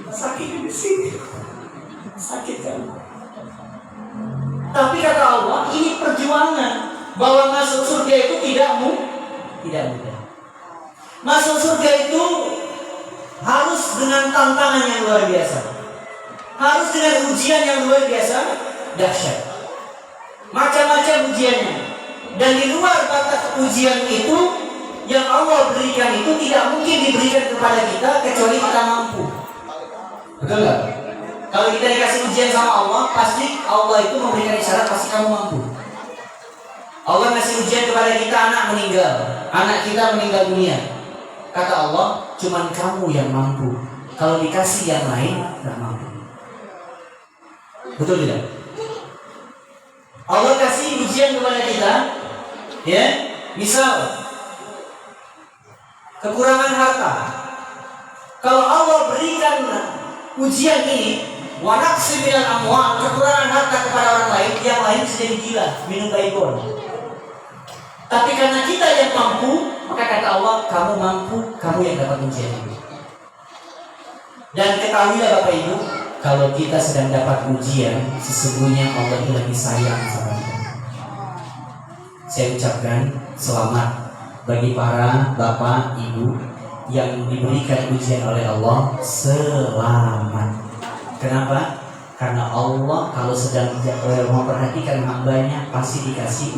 Sakitnya di sini. Sakit kan? Tapi kata Allah, ini perjuangan. Bahwa masuk surga itu tidak mudah. Masuk surga itu harus dengan tantangan yang luar biasa. Harus dengan ujian yang luar biasa dahsyat. Macam-macam ujiannya. Dan di luar batas ujian itu yang Allah berikan itu tidak mungkin diberikan kepada kita kecuali kita mampu. Betul nggak? Kalau kita dikasih ujian sama Allah, pasti Allah itu memberikan isyarat pasti kamu mampu. Allah ngasih ujian kepada kita, anak meninggal, anak kita meninggal dunia. Kata Allah, cuman kamu yang mampu. Kalau dikasih yang lain, nggak mampu. Betul tidak? Allah kasih ujian kepada kita, ya, misal kekurangan harta. Kalau Allah berikan ujian ini, wanaqsi minal amwal, kekurangan harta kepada orang lain, yang lain bisa jadi gila, minum baikon. Tapi karena kita yang mampu, maka kata Allah, kamu mampu, kamu yang dapat ujian itu. Dan ketahuilah Bapak Ibu, kalau kita sedang dapat ujian, sesungguhnya Allah itu lagi sayang sama kita. Saya ucapkan selamat bagi para bapak, ibu yang diberikan ujian oleh Allah. Selamat. Kenapa? Karena Allah kalau sedang memperhatikan hambanya pasti dikasih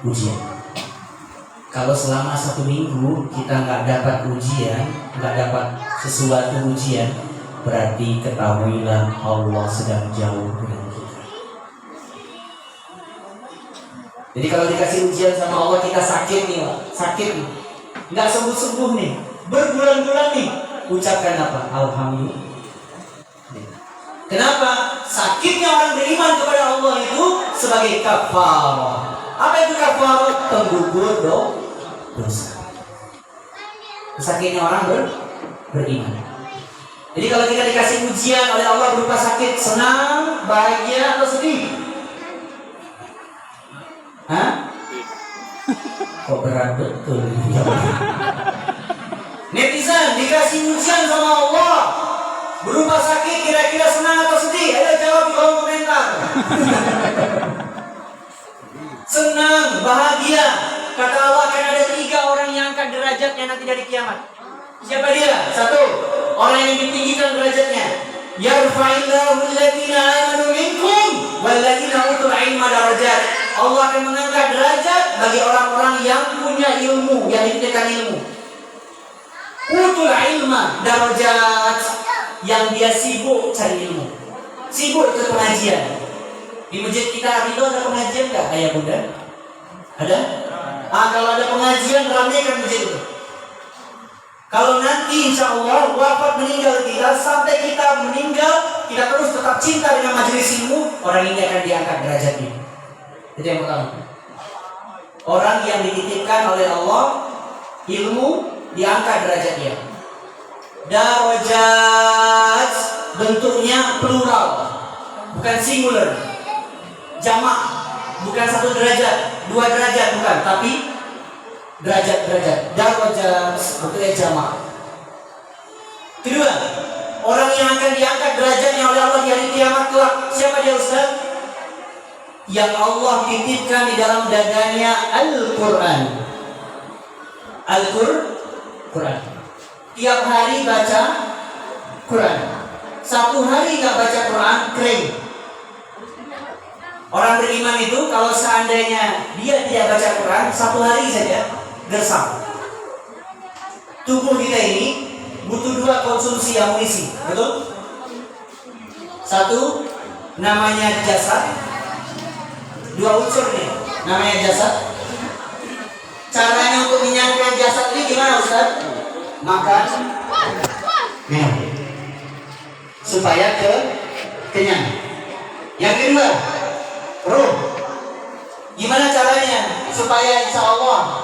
ujian. Kalau selama 1 minggu kita nggak dapat ujian, nggak dapat sesuatu ujian, berarti ketahuilah Allah sedang jauh dengan kita. Jadi kalau dikasih ujian sama Allah kita sakit nih, sakit nih, nggak sembuh-sembuh nih, berbulan-bulan nih, ucapkan apa? Alhamdulillah. Kenapa? Sakitnya orang beriman kepada Allah itu sebagai kafarah. Apa itu kafarah? Penggugur dosa. Sakitnya orang beriman. Jadi kalau kita dikasih ujian oleh Allah berupa sakit, senang, bahagia atau sedih? Hah? Kok berat betul? Netizen dikasih ujian sama Allah berupa sakit, kira-kira senang atau sedih? Ayo jawab di kolom komentar. Senang, bahagia. Kata Allah akan ada 3 orang yang angkat derajatnya derajatnya nanti dari kiamat? Siapa dia? Satu, orang yang ditinggikan derajatnya. Yarfa'illahu alladziina aamanu minkum walladziina utul 'ilma darajat. Allah akan mengangkat derajat bagi orang-orang yang punya ilmu, yang ditinggikan ilmu. Utul 'ilma darajat, yang dia sibuk cari ilmu. Sibuk ikut pengajian. Di masjid kita itu ada pengajian enggak, Ayah Bunda? Ada? Kalau ada pengajian, ramaikan masjid itu. Kalau nanti insya Allah wafat meninggal kita, sampai kita meninggal, kita terus tetap cinta dengan majelis ilmu, orang ini akan diangkat derajatnya. Itu yang pertama. Orang yang dititipkan oleh Allah ilmu, diangkat derajatnya. Darajat bentuknya plural, bukan singular. Jamak, bukan satu derajat, dua derajat, bukan, tapi derajat-derajat. Darajat bentuknya jamak. Kedua, orang yang akan diangkat derajatnya oleh Allah di hari kiamat kelak, siapa dia Ustaz? Yang Allah titipkan di dalam dadanya Al-Quran. Al-Quran. Tiap hari baca Quran. Satu hari nggak baca Quran, kering. Orang beriman itu kalau seandainya dia tidak baca Quran, satu hari saja gersam. Tubuh kita ini butuh dua konsumsi amunisi, betul? Satu, namanya jasad. Dua unsur nih, namanya jasad. Caranya untuk menyampaikan jasad ini gimana Ustaz? Makan, minum, supaya kenyang. Yang kedua, ruh. Gimana caranya supaya insya Allah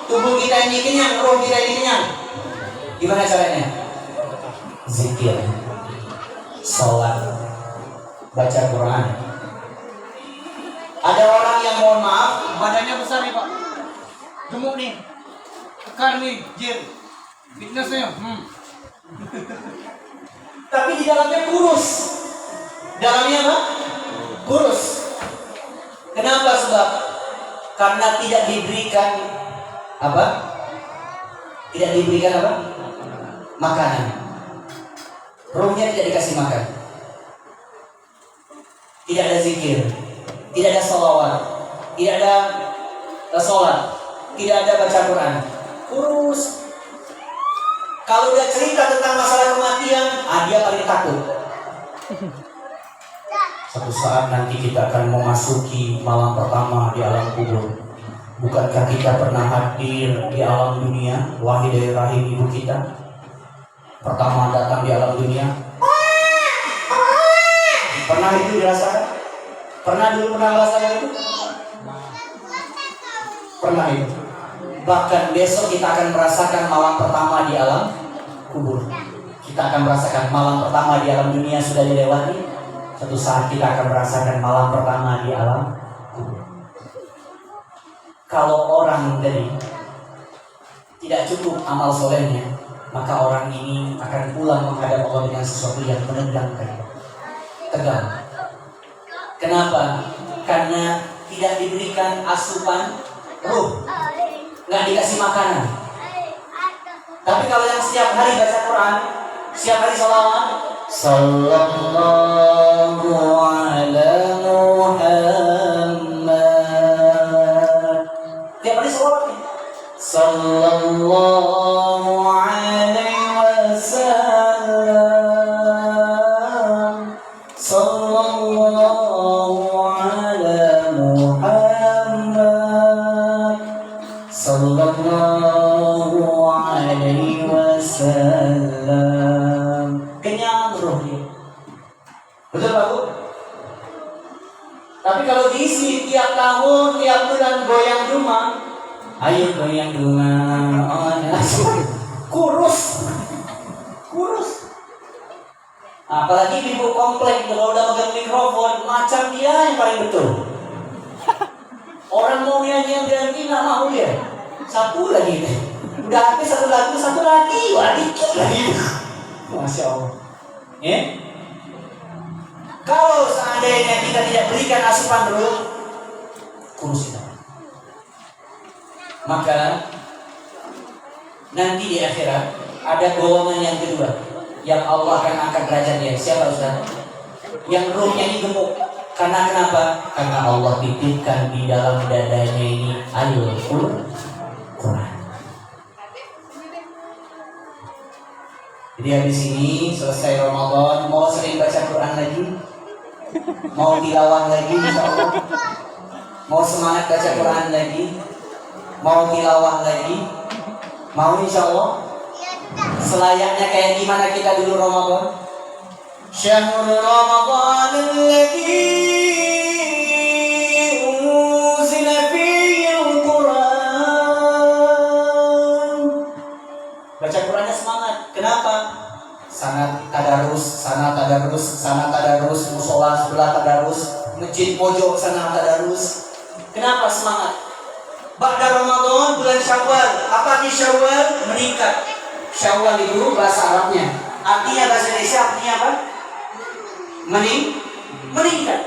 tubuh kita ini kenyang, roh kita ini kenyang? Gimana caranya? Zikir, sholat, baca Quran. Ada orang yang mohon maaf Badannya besar nih Pak, gemuk nih, kekar nih, jir, fitnessnya. tapi di dalamnya kurus. Dalamnya apa? Kurus. Kenapa? Sebab karena tidak diberikan apa? Tidak diberikan apa? Makanan. Ruhnya tidak dikasih makan. Tidak ada zikir, tidak ada sholawat, tidak ada sholat, tidak ada baca Quran. Kurus. Kalau dia cerita tentang masalah kematian, dia paling takut. Satu saat nanti kita akan memasuki malam pertama di alam kubur. Bukankah kita pernah hadir di alam dunia? Wahai dari rahim ibu kita, pertama datang di alam dunia. Pernah itu dirasakan? Pernah merasakan itu? Pernah itu. Bahkan besok kita akan merasakan malam pertama di alam kubur. Kita akan merasakan malam pertama di alam dunia sudah dilewati. Satu saat kita akan merasakan malam pertama di alam kubur. Kalau orang dari tidak cukup amal solehnya, maka orang ini akan pulang menghadap Allah dengan sesuatu yang menegangkan, tegang. Kenapa? Karena tidak diberikan asupan ruh, nggak dikasih makanan. Tapi kalau yang setiap hari baca Quran, setiap hari sholawat, sallallahu ala Muhammad, tiap hari sholawat nih, sallallahu alaihi wasallam, sallallahu ala Muhammad, sallallahu alaihi wasallam. Kenyang rohnya. Betul Pak Bu? Tapi kalau diisi tiap tahun, tiap bulan goyang rumah, ayo goyang rumah, kurus. Apalagi ibu komplek kalau udah megang mikrofon, macam dia yang paling betul. Orang mau nyanyi yang ganti nggak mau dia. Satu lagi, udah habis satu lagu, wah dikit lagi. Masya Allah. Kalau seandainya kita tidak berikan asupan ruh, kurus kita. Maka nanti di akhirat ada golongan yang kedua yang Allah akan angkat derajatnya. Siapa Ustaz? Yang ruhnya ini gemuk. Karena kenapa? Karena Allah titipkan di dalam dadanya ini Al-Quran. Jadi habis ini selesai Ramadan, mau sering baca Quran lagi, mau tilawah lagi, insya Allah. Mau semangat baca Quran lagi, mau tilawah lagi, mau insya Allah. Selayaknya kayak gimana kita dulu Ramadan? Syahrul Ramadan alladzi unzila fihi al-Quran. Baca Qurannya semangat. Kenapa? Sana tadarus, musola sebelah tadarus, masjid pojok sana tadarus. Kenapa semangat? Ba'da Ramadan bulan Syawal. Apa di Syawal? Meningkat. Syawal itu bahasa Arabnya. Artinya bahasa Indonesia artinya apa? Meningkat.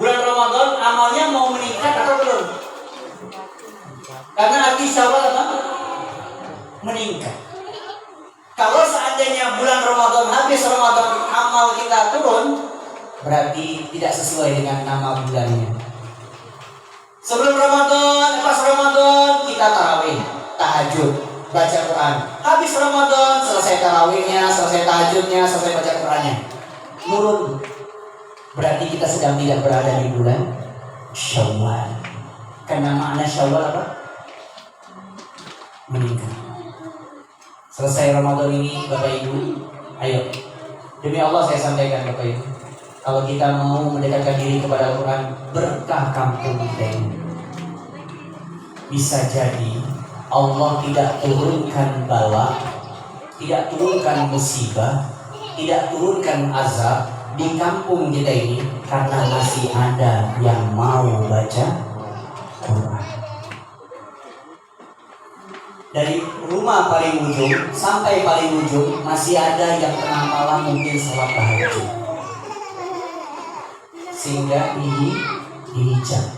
Bulan Ramadan amalnya mau meningkat atau belum? Karena arti Syawal apa? Meningkat. Kalau seandainya bulan Ramadan habis Ramadan amal kita turun, berarti tidak sesuai dengan nama bulannya. Sebelum Ramadan, pas Ramadan kita tarawih, tahajud, baca Quran. Habis Ramadan selesai tarawihnya, selesai tahajudnya, selesai baca Qurannya, turun. Berarti kita sedang tidak berada di bulan Syawal. Karena makna Syawal apa? Meningkat. Selesai Ramadan ini Bapak Ibu, ayo demi Allah saya sampaikan Bapak Ibu, kalau kita mau mendekatkan diri kepada Al-Quran, berkah kampung kita ini. Bisa jadi Allah tidak turunkan bala, tidak turunkan musibah, tidak turunkan azab di kampung kita ini karena masih ada yang mau baca Quran. Dari rumah paling ujung sampai paling ujung masih ada yang tengah malam mungkin sholat tahajud, sehingga ini dihijab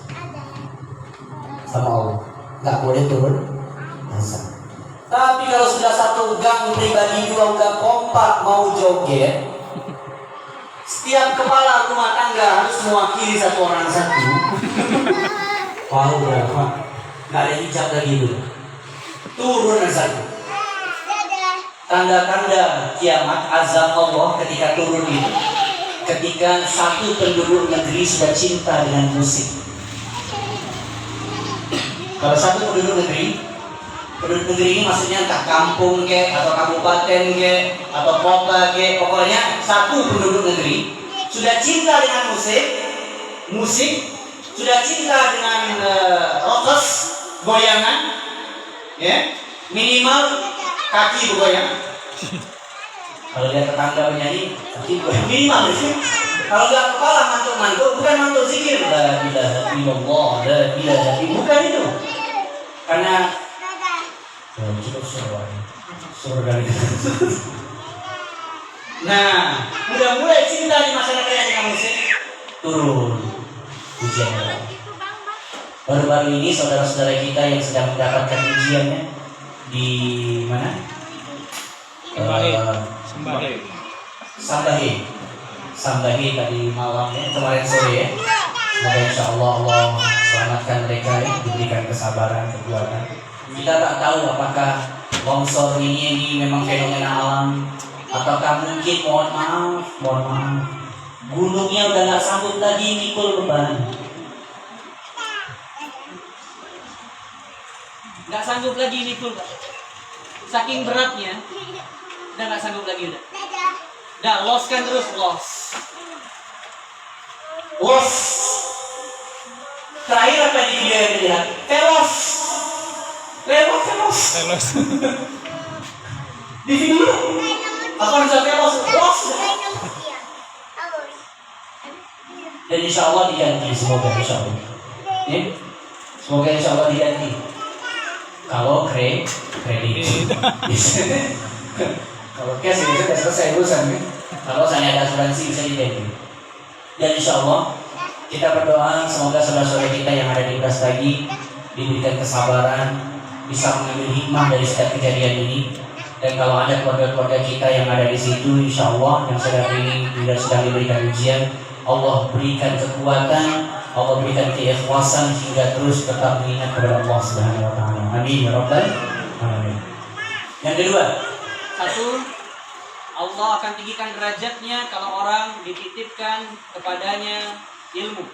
sama Allah, nggak boleh turun azab. Tapi kalau sudah satu gang pribadi juga udah kompak mau joget, setiap kepala rumah tangga harus mewakili satu orang satu. Wah berapa? Nggak ada hijab lagi dulu. Turun azab. Tanda-tanda kiamat azab Allah ketika turun itu, ketika satu penduduk negeri sudah cinta dengan musik. Kalau satu penduduk negeri ini maksudnya entah kampung ke, atau kabupaten ke, atau kota ke, pokoknya satu penduduk negeri sudah cinta dengan musik, sudah cinta dengan rokes, goyangan, ya, minimal kaki bergoyang. Kalau lihat tetangga menyanyi, kaki bergoyang minimal sih. Kalau nggak kepala mantuk-mantuk, bukan mantuk zikir, la ilaha illallah, la ilaha illallah, bukan itu. Karena surga itu. Nah, udah mulai cinta di masyarakat dengan musik, turun ujiannya. Baru-baru ini saudara-saudara kita yang sedang mendapatkan ujiannya di mana? Sambahi tadi malam ya, kemarin sore ya. Semoga insya Allah Allah selamatkan mereka ya, diberikan kesabaran, kekuatan. Kita tak tahu apakah longsor ini memang fenomena alam, ataukah mungkin mohon maaf gunungnya udah nggak sanggup lagi mikul beban. Nggak sanggup lagi mikul, saking beratnya, udah nggak sanggup lagi udah. Udah loss kan terus loss. Terakhir apa di video yang dilihat? Velos. Di video apa bisa velos? Dan insya Allah diganti, semoga insya Allah. Ya? Semoga insya Allah diganti. Kalau kredit, kalau cash itu sudah selesai urusan. Kalau saya ada asuransi bisa diganti. Dan insya Allah kita berdoa semoga saudara-saudara kita yang ada di Brastagi diberikan kesabaran, bisa mengambil hikmah dari setiap kejadian ini. Dan kalau ada keluarga-keluarga kita yang ada di situ, insya Allah yang sedang diberikan ujian, Allah berikan kekuatan, Allah berikan keikhlasan hingga terus tetap mengingat kepada Allah Subhanahu Wa Taala. Amin ya Rabbal Alamin. Yang kedua, satu, Allah akan tinggikan derajatnya kalau orang dititipkan kepadanya ilmu.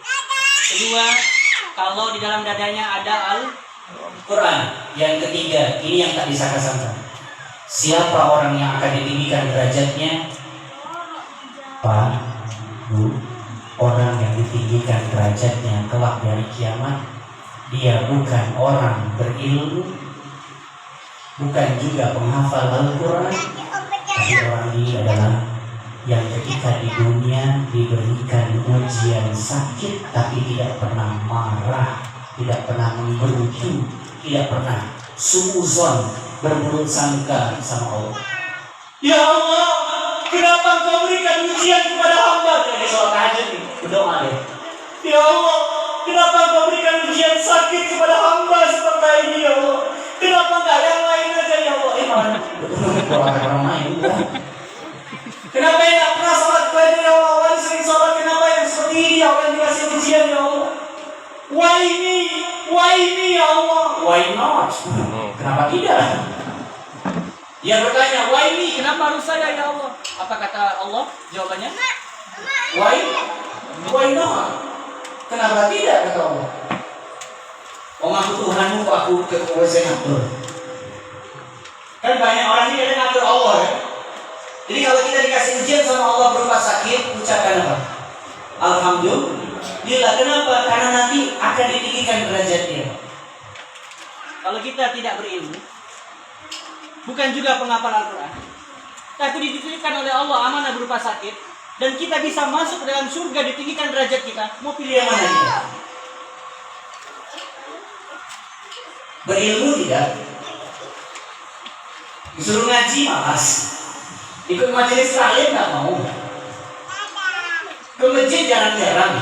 Kedua, kalau di dalam dadanya ada Quran. Yang ketiga, ini yang tak disangka-sangka. Siapa orang yang akan ditinggikan derajatnya? Pak, Bu, orang yang ditinggikan derajatnya kelak dari kiamat, dia bukan orang berilmu, bukan juga penghafal Al-Quran, tapi orang ini adalah yang ketika di dunia diberikan ujian sakit tapi tidak pernah marah, tidak pernah menggerutu, tidak pernah suuzon, berburuk sangka sama Allah. Ya Allah, kenapa Engkau berikan ujian kepada hamba? Ini soal tahajud nih, berdoa deh. Ya Allah, kenapa Engkau berikan ujian sakit kepada hamba seperti ini ya Allah? Kenapa enggak yang lain aja ya Allah? Orang lain. Kenapa yang tak pernah sholat kepada ya Allah? Awalnya sering sholat, kenapa yang seperti ini ya Allah yang dikasih ujian ya Allah? Why me ya Allah? Why not? Kenapa tidak? Dia bertanya, why me? kenapa harus saya ya Allah? Apa kata Allah? Jawabannya, Why not? Kenapa tidak kata Allah? Oh aku Tuhanmu, aku kekuasaan ngatur. Kan banyak orang ini yang ngatur Allah ya. Jadi kalau kita dikasih ujian sama Allah berupa sakit, ucapkan apa? Alhamdulillah. Kenapa? Karena nanti akan ditinggikan derajatnya. kalau kita tidak berilmu, bukan juga penghafal Al-Quran, tapi dititipkan oleh Allah amanah berupa sakit, dan kita bisa masuk ke dalam surga, ditinggikan derajat kita, mau pilih yang mana kita? Berilmu tidak? Disuruh ngaji malas. Ikut majelis taklim nggak mau. Ke masjid jarang-jarang.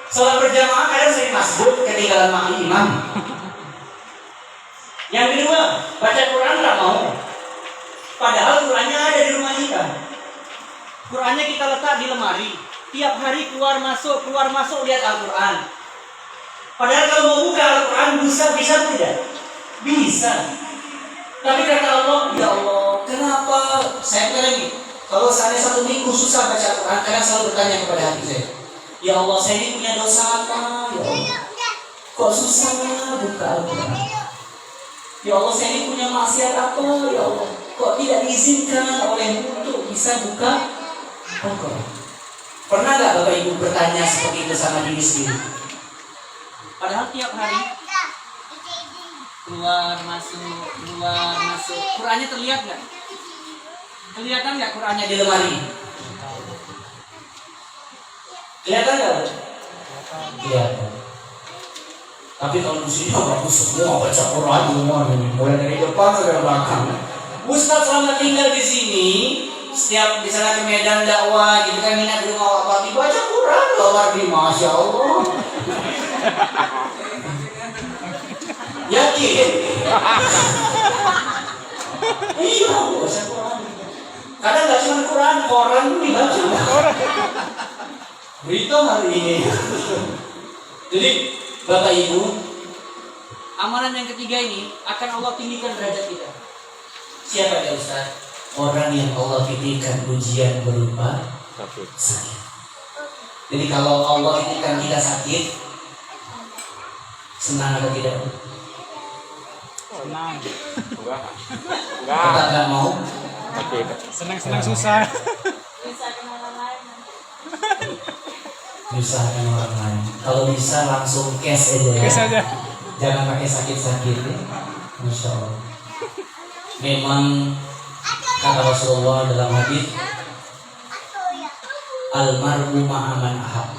Sholat berjamaah kadang sering masbuk ketinggalan makmum imam. Yang kedua, baca Quran nggak mau. Padahal Qurannya ada di rumah kita. Qurannya kita letak di lemari, tiap hari keluar masuk lihat Al-Quran. Padahal kalau mau buka Al-Quran bisa tidak? Bisa. Tapi kata Allah, ya Allah, kenapa? Saya bilang ini, kalau saya 1 minggu susah baca Al-Quran, kadang selalu bertanya kepada hati saya, ya Allah, saya ini punya dosa apa? Ya Allah, kok susah buka Al-Quran? Ya Allah, saya ini punya maksiat apa? Ya Allah, kok tidak diizinkan olehmu untuk bisa buka Al-Quran? Pernah nggak Bapak Ibu bertanya seperti itu sama diri sendiri? Padahal tiap hari keluar masuk. Qurannya terlihat nggak? Kelihatan nggak Qurannya Di lemari. Kelihatan nggak? Kelihatan. Tapi kalau di sini bagus semua baca Quran semua ini, mulai dari depan sampai belakang. Ustaz selama tinggal di sini, setiap di sana ke Medan dakwah, gitu kan minat di rumah Bapak baca Quran, luar di Masya Allah. Yakin? Iya, baca Quran. Kadang nggak cuma Quran, koran pun dibaca. Berita hari ini. Jadi Bapak Ibu, Amalan yang ketiga ini akan Allah tinggikan derajat kita. siapa ya Ustaz? Orang yang Allah titipkan ujian berupa sakit. Jadi kalau Allah titipkan kita sakit, senang atau tidak? Senang. Enggak. Kita nggak mau. Senang susah. Nyusahkan orang lain. Kalau bisa langsung cash aja ya. Cash aja. Jangan pakai sakit-sakit ya. Masya Allah. Memang kata Rasulullah dalam hadis, almarhum ma'aman ahab.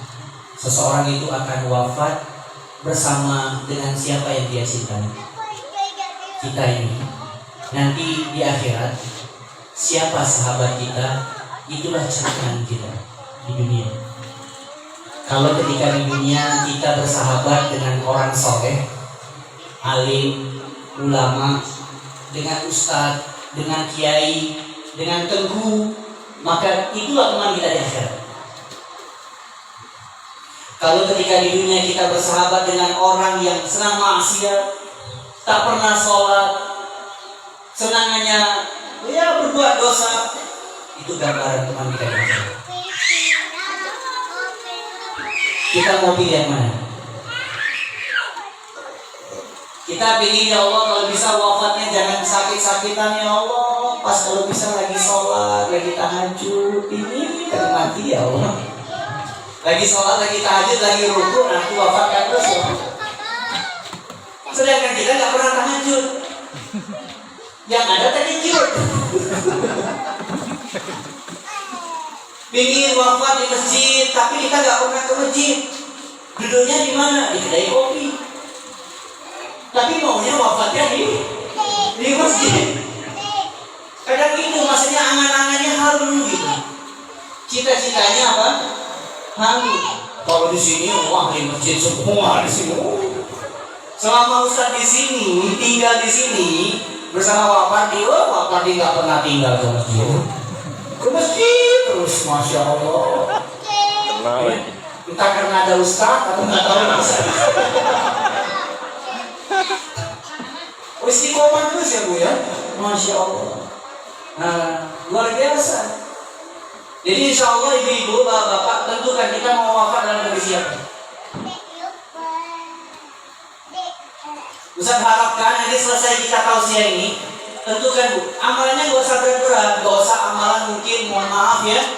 Seseorang itu akan wafat bersama dengan siapa yang dia cintai. Kita ini nanti di akhirat, siapa sahabat kita, itulah cerminan kita di dunia. Kalau ketika di dunia kita bersahabat dengan orang soleh, alim, ulama, dengan ustadz, dengan kiai, dengan tengku, maka itulah teman kita di akhirat. Kalau ketika di dunia kita bersahabat dengan orang yang senang maksiat, tak pernah sholat, senangannya ya berbuat dosa, itu gambaran teman kita di akhirat. Kita mau pilih yang mana? Kita pilih ya Allah, kalau bisa wafatnya jangan sakit-sakitan ya Allah. Pas kalau bisa lagi sholat, lagi tahajud, ini kita mati ya Allah. Lagi sholat, lagi tahajud, lagi rukuk, nanti wafatkan terus ya. Sedangkan kita nggak pernah tahajud. Yang ada tahajud. Pingin wafat di masjid, tapi kita nggak pernah ke masjid. Duduknya di mana? Di kedai kopi. Tapi maunya wafatnya di masjid. Kadang itu maksudnya angan-angannya halu gitu. Cita-citanya apa? Halu. Kalau di sini wah di masjid semua di sini. Selama Ustaz di sini, tinggal di sini bersama Pak Pardi nggak pernah tinggal ke masjid. Ke masjid terus, masya Allah. Entah karena ada Ustaz atau nggak tahu Ustaz. Istiqomah terus ya Bu ya, masya Allah. Nah, luar biasa. Jadi insya Allah ibu-ibu, bapak-bapak tentukan kita mau wafat dalam kondisi apa. Ustaz harapkan nanti selesai kita tausiah ini, tentukan Bu, amalannya gak usah berat-berat, gak usah amalan mungkin, mohon maaf ya,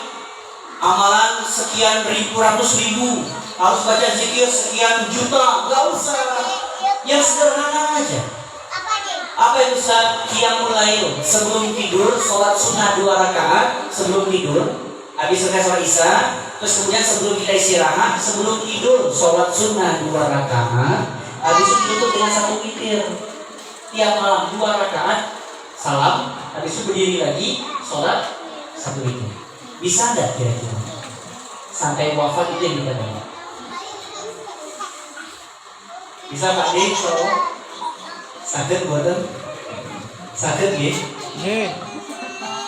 amalan sekian ratus ribu, harus baca zikir sekian juta, gak usah, yang sederhana aja. Apa itu Ustaz? Qiyamul Lail, sebelum tidur sholat sunnah 2 rakaat sebelum tidur, habis selesai sholat isya, terus kemudian sebelum kita istirahat, sebelum tidur sholat sunnah 2 rakaat, habis itu tutup dengan 1 witir. Tiap malam 2 rakaat, salam, habis itu berdiri lagi, sholat 1 witir. Bisa enggak kira-kira? Sampai wafat itu yang kita dapat. Bisa Pak D? Sakit buatan? Sakit ya?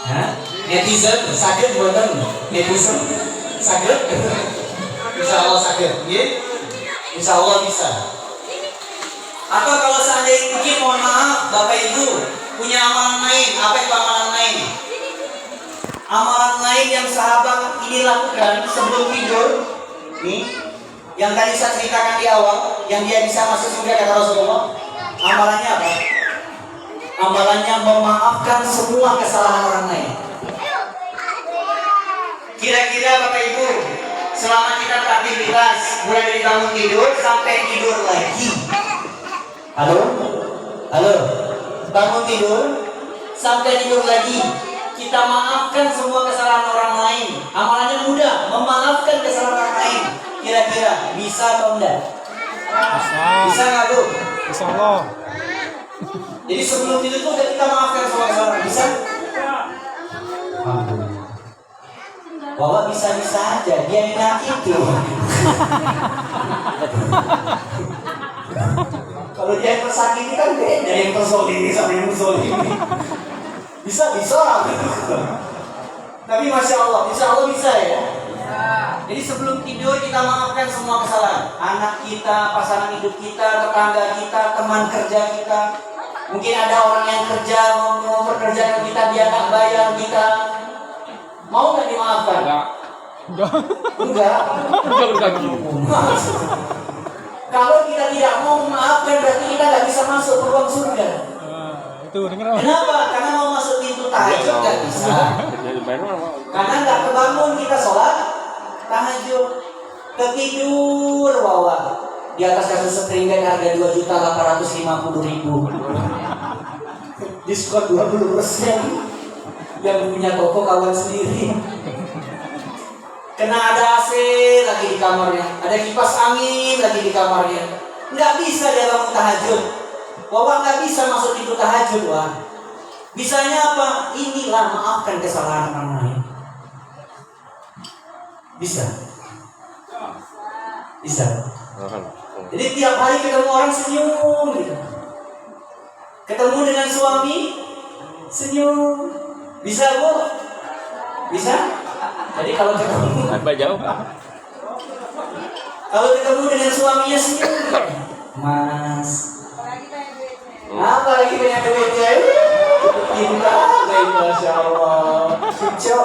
Hah? Netizen sakit buatan? Netizen sakit? Insya Allah sakit ya? Insya Allah bisa. Atau kalau seandainya mungkin mohon maaf Bapak Ibu punya amalan lain, apa itu amalan lain? Amalan lain yang sahabat ini lakukan sebelum tidur nih, yang tadi saya ceritakan di awal, yang dia bisa masuk surga kata Rasulullah. Amalannya apa? Amalannya memaafkan semua kesalahan orang lain. Kira-kira Bapak Ibu, selama kita beraktivitas mulai dari bangun tidur sampai tidur lagi. Halo? Halo? Bangun tidur sampai tidur lagi, kita maafkan semua kesalahan orang lain. Amalannya mudah, memaafkan kesalahan orang lain. Kira-kira bisa atau enggak? Bisa nggak Bu? Insya Allah. Jadi sebelum tidur tuh udah kita maafkan semua kesalahan. Bisa? Bahwa bisa-bisa aja, dia minat itu. Kalau dia yang tersakiti kan beda, yang terzolimi sama yang terzolimi. Bisa. Tapi Masya Allah bisa ya. Jadi sebelum tidur kita maafkan semua kesalahan. Anak kita, pasangan hidup kita, tetangga kita, teman kerja kita. Mungkin ada orang yang kerja, mau pekerjaan kita, dia nggak bayar kita. Mau nggak dimaafkan? Enggak. Kalau kita tidak mau memaafkan, berarti kita nggak bisa masuk ke ruang surga. Itu dengar. Kenapa? Karena mau masuk pintu tahajud nggak bisa. Karena nggak kebangun kita sholat tahajud, ketidur bawah di atas kasus stringan harga 2.850.000, diskon 20%. Yang punya toko kawan sendiri. Kena ada AC lagi di kamarnya, ada kipas angin lagi di kamarnya, nggak bisa dia bangun tahajud. Wawa nggak bisa masuk pintu tahajud, wah. Bisanya apa? Inilah maafkan kesalahan orang lain. Bisa. Jadi tiap hari ketemu orang senyum gitu. Ketemu dengan suami, senyum. Bisa Bu? Bisa? Jadi kalau ketemu kalau ketemu dengan suaminya senyum, Mas. Apa lagi banyak duitnya? Indah, baik, Masya Allah. Cucok.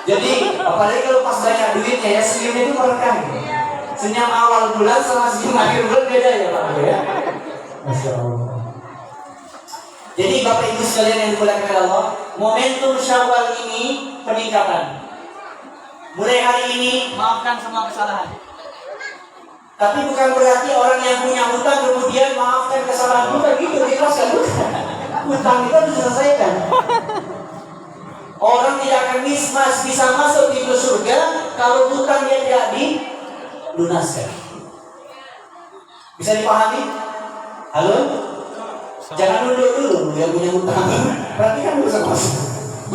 Jadi, apalagi kalau pas banyak duitnya ya, senyumnya itu merekam. Senyum awal bulan sama senyum akhir bulan beda ya Pak ya. Masya Allah. Jadi Bapak Ibu sekalian yang dimuliakan oleh Allah, momentum Syawal ini peningkatan. Mulai hari ini Maafkan semua kesalahan. tapi bukan berarti orang yang punya hutang kemudian maafkan kesalahan, bukan gitu, diikhlaskan, bukan. Hutang itu harus diselesaikan. Orang tidak akan bisa masuk pintu surga kalau hutangnya tidak dilunaskan. Bisa dipahami? Halo? Jangan nunduk dulu yang punya hutang. Berarti kan bisa masuk.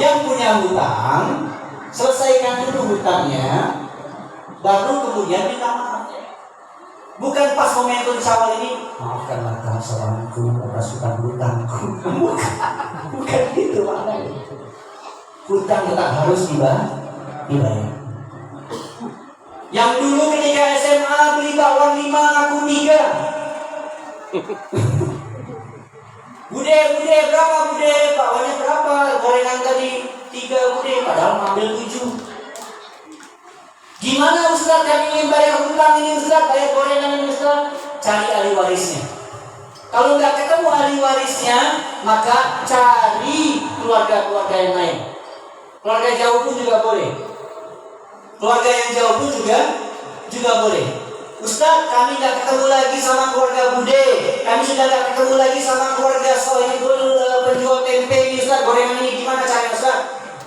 Yang punya hutang, selesaikan dulu hutangnya, baru kemudian minta maaf. Bukan pas momentum Syawal ini, maafkanlah kesalahanku atas hutang-hutangku. Bukan gitu maknanya. Hutang tetap harus dibayar. Yang dulu ketika SMA beli bakwan 5 aku 3. Bude berapa bude? Bakwannya berapa? Gorengan tadi 3 bude, padahal ngambil 7. Gimana Ustaz, kami ingin bayar hutang ini Ustaz, bayar gorengan ini Ustaz? Cari ahli warisnya. Kalau nggak ketemu ahli warisnya, maka cari keluarga-keluarga yang lain. Keluarga jauh pun juga boleh. Keluarga yang jauh pun juga boleh. Ustaz, kami nggak ketemu lagi sama keluarga Bude. Kami sudah nggak ketemu lagi sama keluarga Sohibul penjual tempe ini Ustaz. Gorengan ini gimana caranya Ustaz?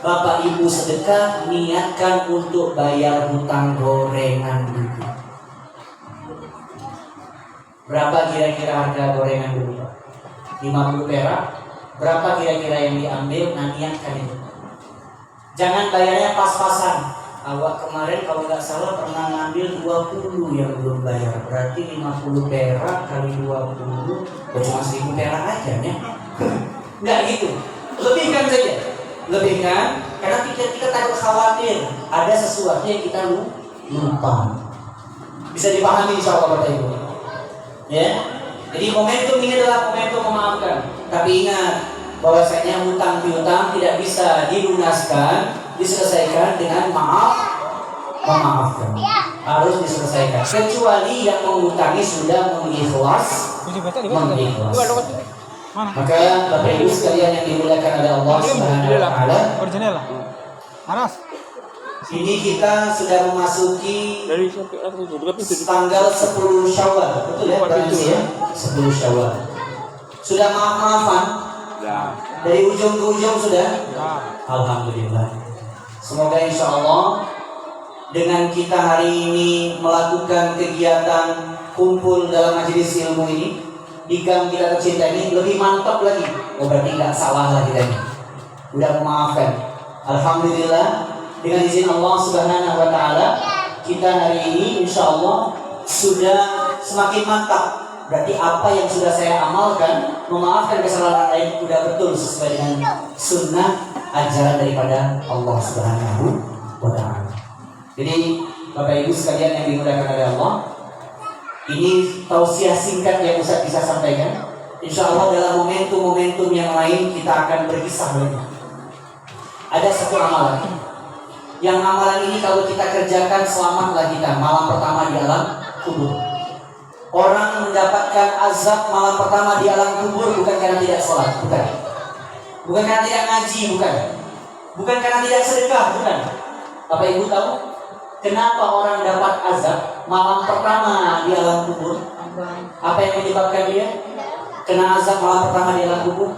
Bapak Ibu sedekah, niatkan untuk bayar hutang gorengan dulu. Berapa kira-kira harga gorengan dulu Pak? 50 perak. Berapa kira-kira yang diambil? Nah, niatkan itu. Jangan bayarnya pas-pasan. Awak kemarin kalau nggak salah pernah ngambil 20 yang belum bayar. Berarti 50 perak kali 20, cuma 1000 perak aja ya. Nggak gitu. Lebihkan saja. Lebihkan, karena kita takut khawatir ada sesuatu yang kita lupa. Bisa dipahami insya Allah Bapak Ibu. Ya. Jadi momentum ini adalah momentum memaafkan. Tapi ingat bahwasanya hutang piutang tidak bisa dilunaskan, diselesaikan dengan memaafkan. Harus diselesaikan. Kecuali yang mengutangi sudah mengikhlas. Maka Bapak Ibu sekalian yang dimuliakan oleh Allah Subhanahu wa taala, ini kita sudah memasuki tanggal 10 Syawal. Betul ya? Berarti ya? 10 Syawal. Sudah maaf-maafan? Dari ujung ke ujung sudah? Alhamdulillah. Semoga insya Allah dengan kita hari ini melakukan kegiatan kumpul dalam majelis ilmu ini di gang kita tercinta ini lebih mantap lagi. Oh berarti nggak salah lah kita ini. Udah memaafkan. Alhamdulillah dengan izin Allah Subhanahu wa taala kita hari ini insya Allah sudah semakin mantap. Berarti apa yang sudah saya amalkan, memaafkan kesalahan lain sudah betul sesuai dengan sunnah ajaran daripada Allah Subhanahu wa taala. Jadi Bapak Ibu sekalian yang dimuliakan oleh Allah, ini tausiah singkat yang Ustaz bisa sampaikan. Insya Allah dalam momentum-momentum yang lain kita akan berkisah lagi. Ada satu amalan. Yang amalan ini kalau kita kerjakan selamatlah kita malam pertama di alam kubur. Orang mendapatkan azab malam pertama di alam kubur bukan karena tidak sholat, bukan. Bukan karena tidak ngaji, bukan. Bukan karena tidak sedekah, bukan. Bapak Ibu tahu kenapa orang dapat azab malam pertama di alam kubur? Apa yang menyebabkan dia kena azab malam pertama di alam kubur?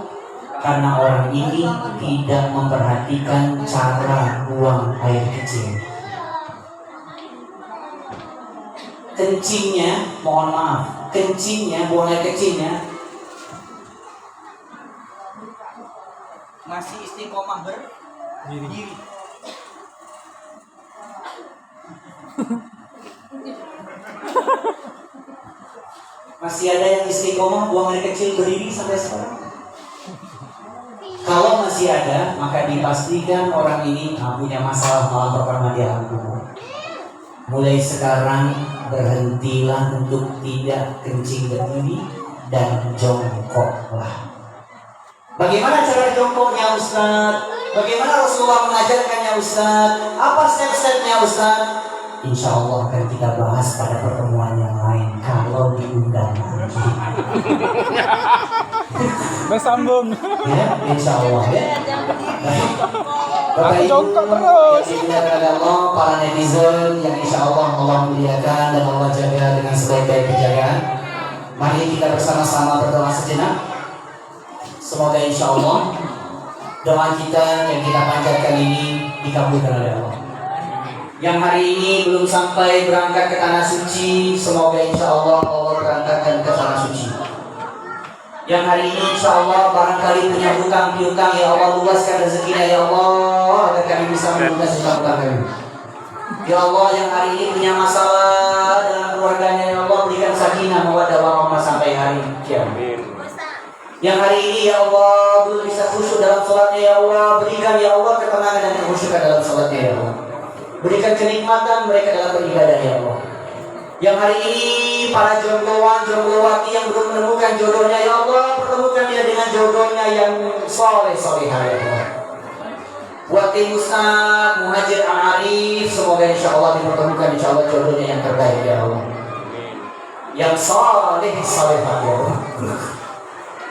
Karena orang ini tidak memperhatikan cara buang air kecil. Kencingnya, mohon maaf, kencingnya, buang air kecilnya Masih istiqomah berdiri. Masih ada yang istiqomah buang air kecil berdiri sampai sekarang? Kalau masih ada, maka dipastikan orang ini punya masalah malah pernah diampuni. Mulai sekarang berhentilah untuk tidak kencing berdiri dan jongkoklah. Bagaimana cara jongkoknya Ustaz? Bagaimana Rasulullah mengajarkannya Ustaz? Apa step-stepnya Ustaz? Insya Allah akan kita bahas pada pertemuan yang lain kalau diundang lagi. Bersambung. Ya, insya Allah ya. Aku jongkok terus. Allah, para netizen yang insya Allah muliakan dan Allah jaga dengan sebaik-baik penjagaan. Mari kita bersama-sama berdoa sejenak. Semoga insya Allah doa kita yang kita panjatkan ini dikabulkan oleh Allah. Yang hari ini belum sampai berangkat ke tanah suci, semoga insya Allah berangkatkan ke tanah suci. Yang hari ini insya Allah barangkali punya hutang piutang, ya Allah luaskan rezekinya ya Allah agar kami bisa melunasi hutang kami. Ya Allah, yang hari ini punya masalah dengan keluarganya, ya Allah berikan sakinah mawaddah warahmah sampai hari kiamat. Yang hari ini ya Allah belum bisa khusyuk dalam sholatnya, ya Allah berikan ya Allah ketenangan dan kekhusyukan dalam sholatnya, ya Allah. Berikan kenikmatan mereka dalam beribadah, ya Allah. Yang hari ini para jombloan, jomblowati yang belum menemukan jodohnya, ya Allah pertemukan dia dengan jodohnya yang soleh-solehah, ya Allah. Buat tim Ustaz Muhajir Al-Arif, semoga insya Allah dipertemukan insya Allah jodohnya yang terbaik, ya Allah. Yang soleh-solehah, ya Allah.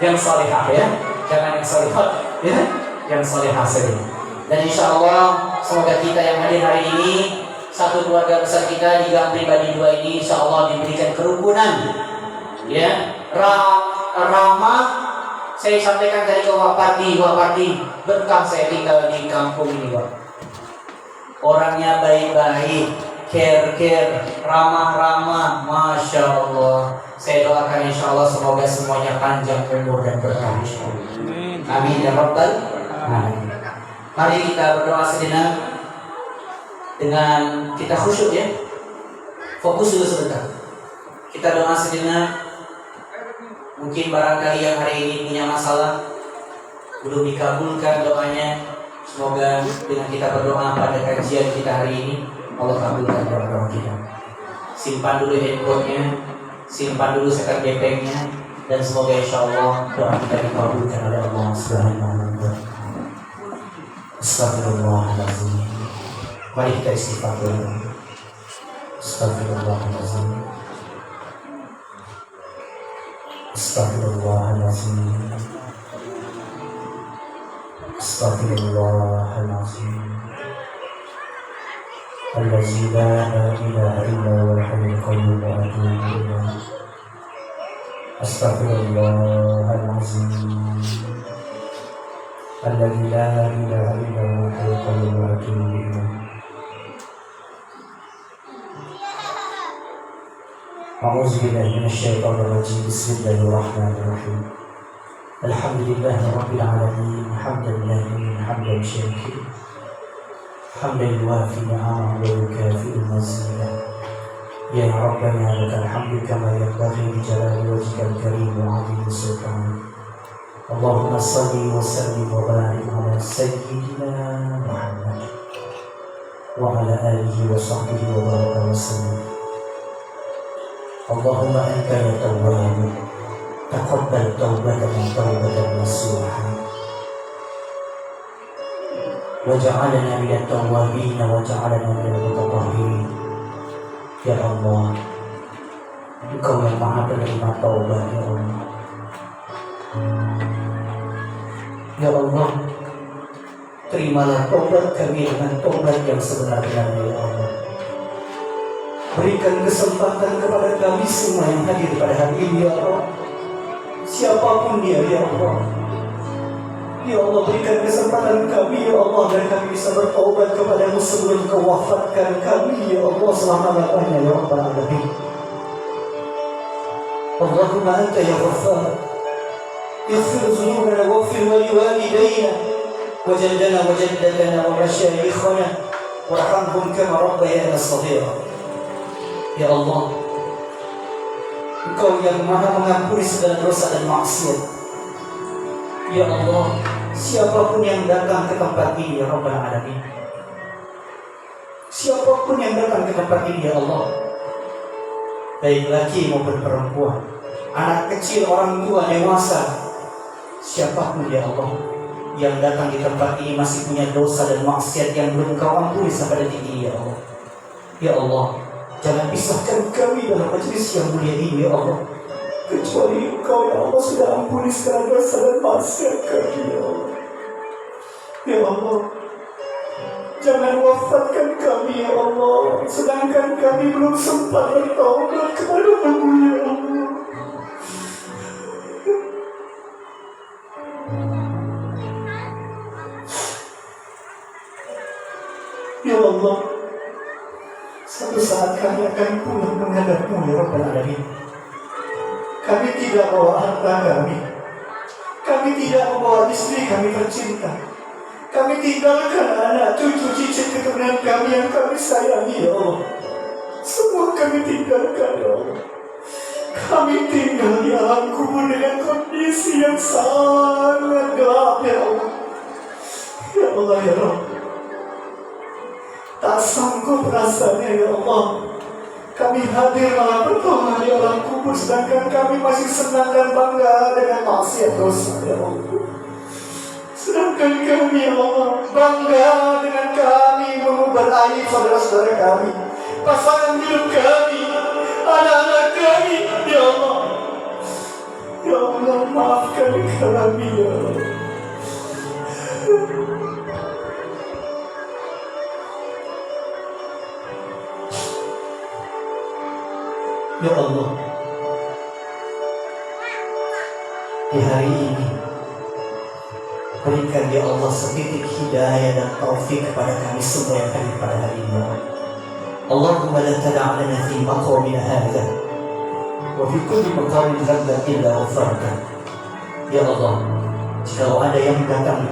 Yang solehah ya, jangan yang solehah ya, yang solehah saja. Dan insya Allah semoga kita yang hadir hari ini, satu keluarga besar kita di gang pribadi 2 ini, insya Allah diberikan kerukunan ya, ramah. Saya sampaikan tadi ke Wapati berkah saya tinggal di kampung ini Pak. Orangnya baik-baik, care, ramah-ramah, Masya Allah. Saya doakan insya Allah semoga semuanya panjang umur dan berkah insya Allah. Amin ya Rabbal Alamin. Mari kita berdoa sejenak dengan kita khusyuk ya. Fokus dulu sebentar. Kita doa sejenak. Mungkin barangkali yang hari ini punya masalah belum dikabulkan doanya. Semoga dengan kita berdoa pada kajian kita hari ini Allah kabulkan doa kita. Simpan dulu handphonenya, simpan dulu sekar gepengnya, dan semoga insya Allah doa kita dikabulkan oleh Allah Subhanahu wa Ta'ala. Astagfirullahaladzim. Mari kita istighfar dulu. Astagfirullahaladzim. Astagfirullahaladzim. Astagfirullahaladzim. الذي لا إله إلا هو الحي القيوم وأتوب إليه. أستغفر الله العظيم الذي لا إله إلا هو الحي القيوم وأتوب إليه. أعوذ بالله من الشيطان الرجيم. بسم الله الرحمن الرحيم. الحمد لله رب العالمين حمدا لله حمدا شاكرا حمدا يوافي نعمه ويكافئ مزيدا. يا ربنا لك الحمد كما ينبغي لجلال وجهك الكريم وعظيم سلطانك. اللهم صل وسلم وبارك على سيدنا محمد وعلى آله وصحبه وبارك وسلم. اللهم أنت يا تواب تقبل توبتنا توبة نصوحا وجعلنا من التوابين وجعلنا من المتطهرين. Ya Allah, Engkau yang maha penerima taubat, ya Allah. Ya Allah, terimalah taubat kami dengan taubat yang sebenarnya, ya Allah. Berikan kesempatan kepada kami semua yang hadir pada hari ini, ya Allah. Siapapun dia, ya Allah. Ya Allah, berikan kesempatan kami, ya Allah, agar kami bisa bertaubat kepadamu sebelum Kau wafatkan kami, ya Allah, selama-lamanya, ya Rabbal Alamin. Allahumma anta ya Ghaffar, ighfir dhunubana waghfir wa liwalidayna wa jaddana wa jaddatana wa masyayikhana warhamhum kama rabbayana shaghira. Ya Allah, Engkau yang maha mengampuni segala dosa dan maksiat. Ya Allah, siapapun yang datang ke tempat ini ya Rabbal Alamin, siapapun yang datang ke tempat ini ya Allah, baik laki maupun perempuan, anak kecil, orang tua, dewasa, siapapun ya Allah yang datang di tempat ini masih punya dosa dan maksiat yang belum Kau ampuni sampai detik ini ya Allah. Ya Allah, jangan pisahkan kami dalam majelis yang mulia ini ya Allah, kecuali Engkau ya Allah sudah ampuni segala dosa dan maksiat kami ya Allah. Ya Allah, jangan wafatkan kami ya Allah, sedangkan kami belum sempat bertaubat kepada-Mu ya Allah. Ya Allah, satu saat kami akan pulang menghadap-Mu ya Rabbal Alamin. Kami tidak bawa harta kami tidak membawa istri kami tercinta, kami tinggalkan anak, cucu, cicit keturunan kami yang kami sayangi ya Allah. Semua kami tinggalkan ya Allah. Kami tinggal di alam kubur dengan kondisi yang sangat gelap ya Allah. Ya Allah ya Rabb, tak sanggup rasanya ya Allah, kami hadir malam pertama di alam kubur, sedangkan kami masih senang dan bangga dengan maksiat dosa ya Allah. Sedangkan kami ya Allah bangga dengan kami mengubah aib saudara-saudara kami, pasangan hidup kami, anak-anak kami ya Allah. Ya Allah, maafkan kami ya Allah. Ya Allah, di hari ini berikan ya Allah setitik hidayah dan taufik kepada kami semua yang hadir pada hari ini. Allahumma la tada' lana fi maqamina hadha wa fi kulli maqamin dhanban illa ghafarta. Ya Allah, jika ada yang datang